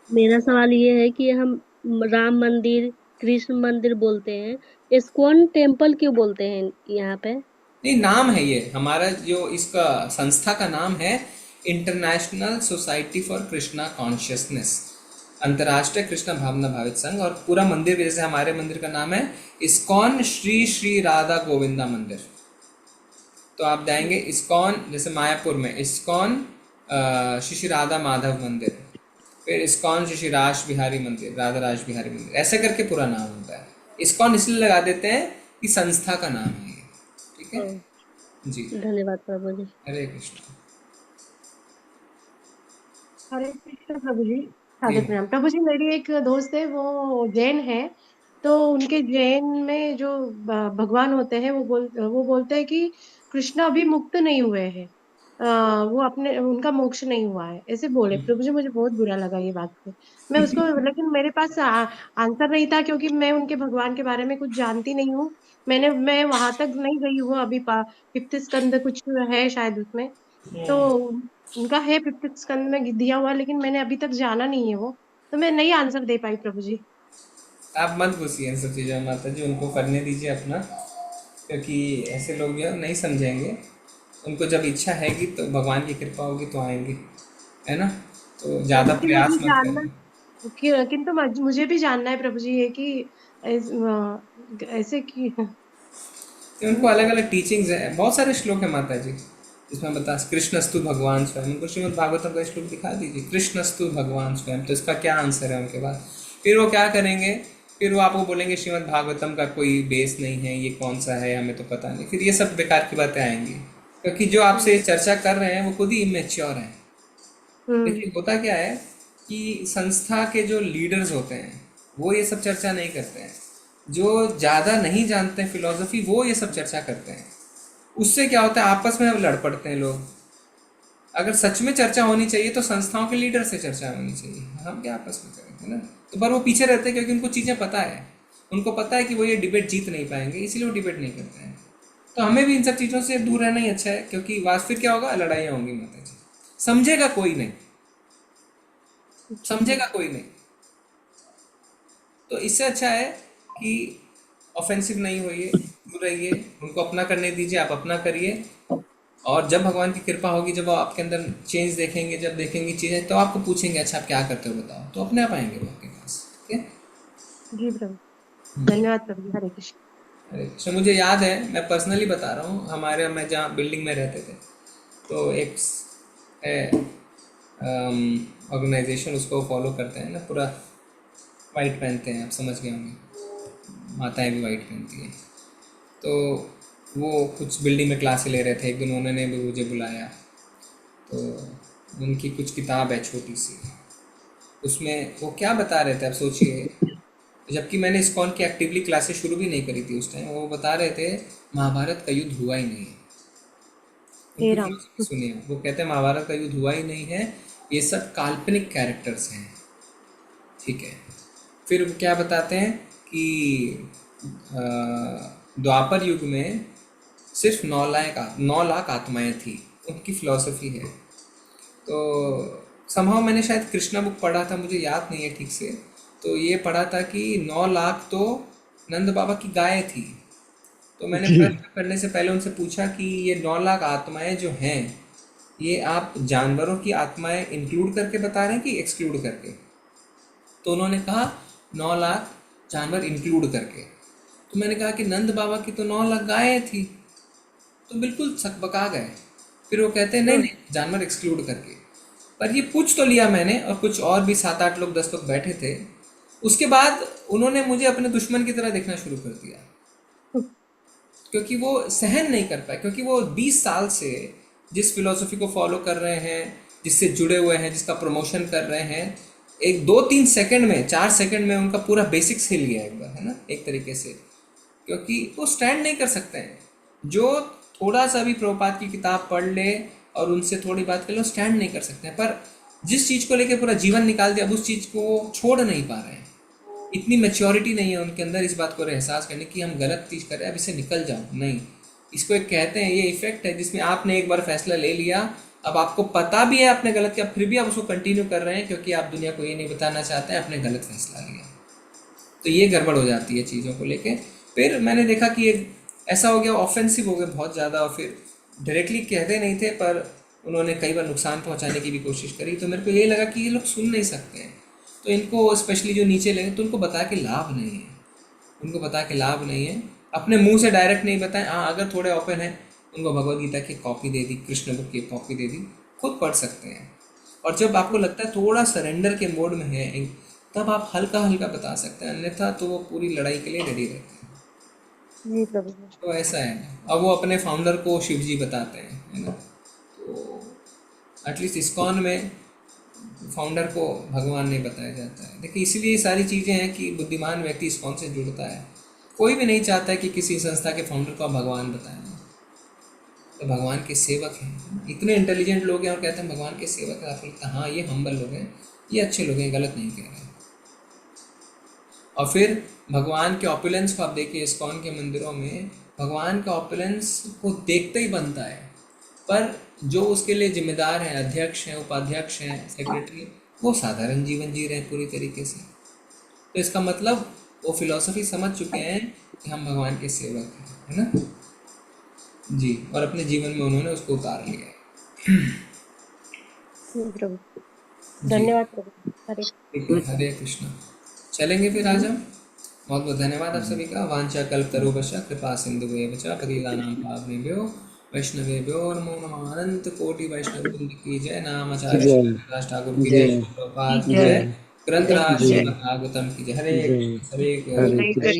मेरा सवाल ये है कि हम राम मंदिर, कृष्ण मंदिर बोलते हैं, इस्कॉन टेम्पल क्यों बोलते हैं यहाँ पे? नहीं, नाम है ये हमारा, जो इसका संस्था का नाम है international society for Krishna consciousness, अंतर्राष्ट्रीय कृष्ण भावना भावित संघ। और पूरा मंदिर, जैसे हमारे मंदिर का नाम है इस्कॉन श्री श्री राधा गोविंदा मंदिर। तो आप जाएंगे इस्कॉन, जैसे मायापुर में इस्कॉन श्री श्री राधा माधव मंदिर, फिर इस्कॉन श्री श्री रास बिहारी मंदिर, राधा रास बिहारी मंदिर, ऐसे करके पूरा नाम होता है। इस्कॉन इसलिए लगा देते हैं कि संस्था का नाम है ये। ठीक है जी, धन्यवाद प्रभु जी। हरे कृष्ण। हरे कृष्ण प्रभु जी। राधे प्रणाम प्रभु जी। मेरी एक दोस्त है, वो जैन है, तो उनके जैन में जो भगवान होते हैं, वो बोलते हैं कि कृष्ण अभी मुक्त नहीं हुए हैं, वो अपने उनका मोक्ष नहीं हुआ है, ऐसे बोले प्रभु जी। मुझे बहुत बुरा लगा ये बात से। मैं उसको लेकिन मेरे पास आंसर नहीं था, क्योंकि मैं उनके भगवान के बारे में कुछ जानती नहीं हूँ। मैं वहां तक नहीं गई हूँ अभी। 5th स्कंद कुछ है शायद उसमें, तो उनका है 5th स्कंद में दिया हुआ, लेकिन मैंने अभी तक जाना नहीं है वो, तो मैं नहीं आंसर दे पाई प्रभु जी। आप मत घुसिए इन सब चीज़ों में माता जी, उनको करने दीजिए अपना, क्योंकि ऐसे लोग जो नहीं समझेंगे। उनको जब इच्छा हैगी तो भगवान की कृपा होगी तो आएंगे, है ना? तो ज़्यादा प्रभु जी प्रयास मुझे मत जानना, करें। किंतु मुझे भी जानना है प्रभु जी, ये कि ऐसे कि उनको अलग अलग टीचिंग्स है, बहुत सारे श्लोक है माता जी जिसमें बता कृष्णस्तु भगवान स्वयं। उनको श्रीमद् भागवतम का श्लोक दिखा दीजिए, कृष्णस्तु भगवान स्वयं। तो इसका क्या आंसर है उनके पास? फिर वो क्या करेंगे? फिर वो आपको बोलेंगे श्रीमद् भागवतम का कोई बेस नहीं है, ये कौन सा है हमें तो पता नहीं। फिर ये सब बेकार की बातें आएंगी, क्योंकि जो आपसे चर्चा कर रहे हैं वो खुद ही इमेच्योर हैं। देखिए होता क्या है कि संस्था के जो लीडर्स होते हैं वो ये सब चर्चा नहीं करते हैं। जो ज़्यादा नहीं जानते हैं फिलॉसफी, वो ये सब चर्चा करते हैं। उससे क्या होता है, आपस में लड़ पड़ते हैं लोग। अगर सच में चर्चा होनी चाहिए तो संस्थाओं के लीडर से चर्चा होनी चाहिए, हम क्या आपस में करेंगे ना? तो पर वो पीछे रहते हैं, क्योंकि उनको चीज़ें पता है। उनको पता है कि वो ये डिबेट जीत नहीं पाएंगे, इसीलिए वो डिबेट नहीं करते हैं। तो हमें भी इन सब चीज़ों से दूर रहना ही अच्छा है, क्योंकि फिर क्या होगा, लड़ाइयाँ होंगी माता जी। समझेगा कोई नहीं, समझेगा कोई नहीं। तो इससे अच्छा है कि ऑफेंसिव नहीं होइए, दूर रहिए, उनको अपना करने दीजिए, आप अपना करिए। और जब भगवान की कृपा होगी, जब वो आपके अंदर चेंज देखेंगे, जब देखेंगे चीज़ें, तो आपको पूछेंगे अच्छा आप क्या करते हो बताओ, तो अपने आप आएंगे वो आपके पास। ठीक है जी प्रभु, धन्यवाद प्रभु। हरे कृष्ण। अरे तो मुझे याद है, मैं पर्सनली बता रहा हूँ, हमारे मैं जहाँ बिल्डिंग में रहते थे, तो एक है ऑर्गेनाइजेशन, उसको फॉलो करते हैं ना, पूरा वाइट पहनते हैं, आप समझ गए होंगे, माताएं भी वाइट पहनती हैं। तो वो कुछ बिल्डिंग में क्लासें ले रहे थे। एक दिन उन्होंने भी मुझे बुलाया, तो उनकी कुछ किताब है छोटी सी, उसमें वो क्या बता रहे थे आप सोचिए, जबकि मैंने इस्कॉन की एक्टिवली क्लासेस शुरू भी नहीं करी थी उस टाइम। वो बता रहे थे महाभारत का युद्ध हुआ ही नहीं है। सुनिए, वो कहते हैं महाभारत का युद्ध हुआ ही नहीं है, ये सब काल्पनिक कैरेक्टर्स हैं। ठीक है, फिर वो क्या बताते हैं कि द्वापर युग में सिर्फ 9 लाख आत्माएं थी, उनकी फिलॉसफी है। तो समहाउ मैंने शायद कृष्णा बुक पढ़ा था, मुझे याद नहीं है ठीक से, तो ये पढ़ा था कि 9 लाख तो नंद बाबा की गाय थी। तो मैंने प्रश्न करने से पहले उनसे पूछा कि ये 9 लाख आत्माएं जो हैं, ये आप जानवरों की आत्माएं इंक्लूड करके बता रहे हैं कि एक्सक्लूड करके? तो उन्होंने कहा 9 लाख जानवर इंक्लूड करके। तो मैंने कहा कि नंद बाबा की तो 9 लाख गायें थी। तो बिल्कुल सकबका गए। फिर वो कहते हैं नहीं नहीं, जानवर एक्सक्लूड करके। पर ये पूछ तो लिया मैंने, और कुछ और भी 7-8 लोग 10 लोग बैठे थे। उसके बाद उन्होंने मुझे अपने दुश्मन की तरह देखना शुरू कर दिया, क्योंकि वो सहन नहीं कर पाए, क्योंकि वो 20 साल से जिस फिलॉसफी को फॉलो कर रहे हैं, जिससे जुड़े हुए हैं, जिसका प्रमोशन कर रहे हैं, एक 2-3 सेकंड में, 4 सेकंड में उनका पूरा बेसिक्स हिल गया एक बार, है ना, एक तरीके से। क्योंकि वो स्टैंड नहीं कर सकते हैं। जो थोड़ा सा भी प्रभुपाद की किताब पढ़ ले और उनसे थोड़ी बात कर लो, स्टैंड नहीं कर सकते हैं। पर जिस चीज़ को लेकर पूरा जीवन निकाल दिया, अब उस चीज़ को छोड़ नहीं पा रहे हैं। इतनी मैच्योरिटी नहीं है उनके अंदर इस बात को एहसास करने की हम गलत चीज़ कर रहे हैं, अब इससे निकल जाओ। नहीं, इसको एक कहते हैं, ये इफेक्ट है जिसमें आपने एक बार फैसला ले लिया, अब आपको पता भी है आपने गलत किया, फिर भी आप उसको कंटिन्यू कर रहे हैं, क्योंकि आप दुनिया को ये नहीं बताना चाहते हैं आपने गलत फैसला लिया। तो ये गड़बड़ हो जाती है चीज़ों को लेके। फिर मैंने देखा कि ऐसा हो गया, ऑफेंसिव हो गए बहुत ज़्यादा, और फिर डायरेक्टली कहते नहीं थे, पर उन्होंने कई बार नुकसान पहुंचाने की भी कोशिश करी। तो मेरे को ये लगा कि ये लोग सुन नहीं सकते हैं, तो इनको स्पेशली जो नीचे लगे, तो उनको बता के लाभ नहीं है, उनको बता के लाभ नहीं है। अपने मुंह से डायरेक्ट नहीं बताएं। हाँ, अगर थोड़े ओपन है, उनको भगवद गीता की कॉपी दे दी, कृष्ण बुक की कॉपी दे दी, खुद पढ़ सकते हैं। और जब आपको लगता है थोड़ा सरेंडर के मोड में है, तब आप हल्का हल्का बता सकते हैं, अन्यथा तो वो पूरी लड़ाई के लिए रेडी रहते हैं। तो ऐसा है। अब वो अपने फाउंडर को शिव जी बताते हैं, है ना। तो एटलीस्ट इस्कॉन में फाउंडर को भगवान नहीं बताया जाता है। देखिए, इसलिए ये सारी चीज़ें हैं कि बुद्धिमान व्यक्ति इस्कॉन से जुड़ता है। कोई भी नहीं चाहता है कि किसी संस्था के फाउंडर को भगवान बताएं। तो भगवान के सेवक हैं, इतने इंटेलिजेंट लोग हैं और कहते हैं भगवान के सेवक है। आपको लगता है हाँ, ये हम्बल लोग हैं, ये अच्छे लोग हैं, गलत नहीं कह रहे हैं। और फिर भगवान के ऑपुलेंस को आप देखिए, इस्कॉन के मंदिरों में भगवान का ऑपुलेंस को देखते ही बनता है, पर जो उसके लिए जिम्मेदार हैं, अध्यक्ष हैं, उपाध्यक्ष हैं, सेक्रेटरी, वो साधारण जीवन जी रहे हैं पूरी तरीके से। तो इसका मतलब वो फिलॉसफी समझ चुके हैं कि हम भगवान के सेवक हैं, है ना जी। और अपने जीवन में उन्होंने उसको उतार लिया है। धन्यवाद प्रभु। हरे कृष्ण। चलेंगे फिर आज हम। बहुत बहुत धन्यवाद आप सभी का। वांछा कल्पतरुभ्यश्च कृपा सिन्धुभ्यश्च पतितानां पावनेभ्यो वैष्णवेभ्यो नमो नमः। अनंत कोटि वैष्णव वृंद की जय। नामाचार्य दास ठाकुर की जय। प्रभुपाद की जय। ग्रंथराज श्रीमद् भागवतम की जय। हरे हरे।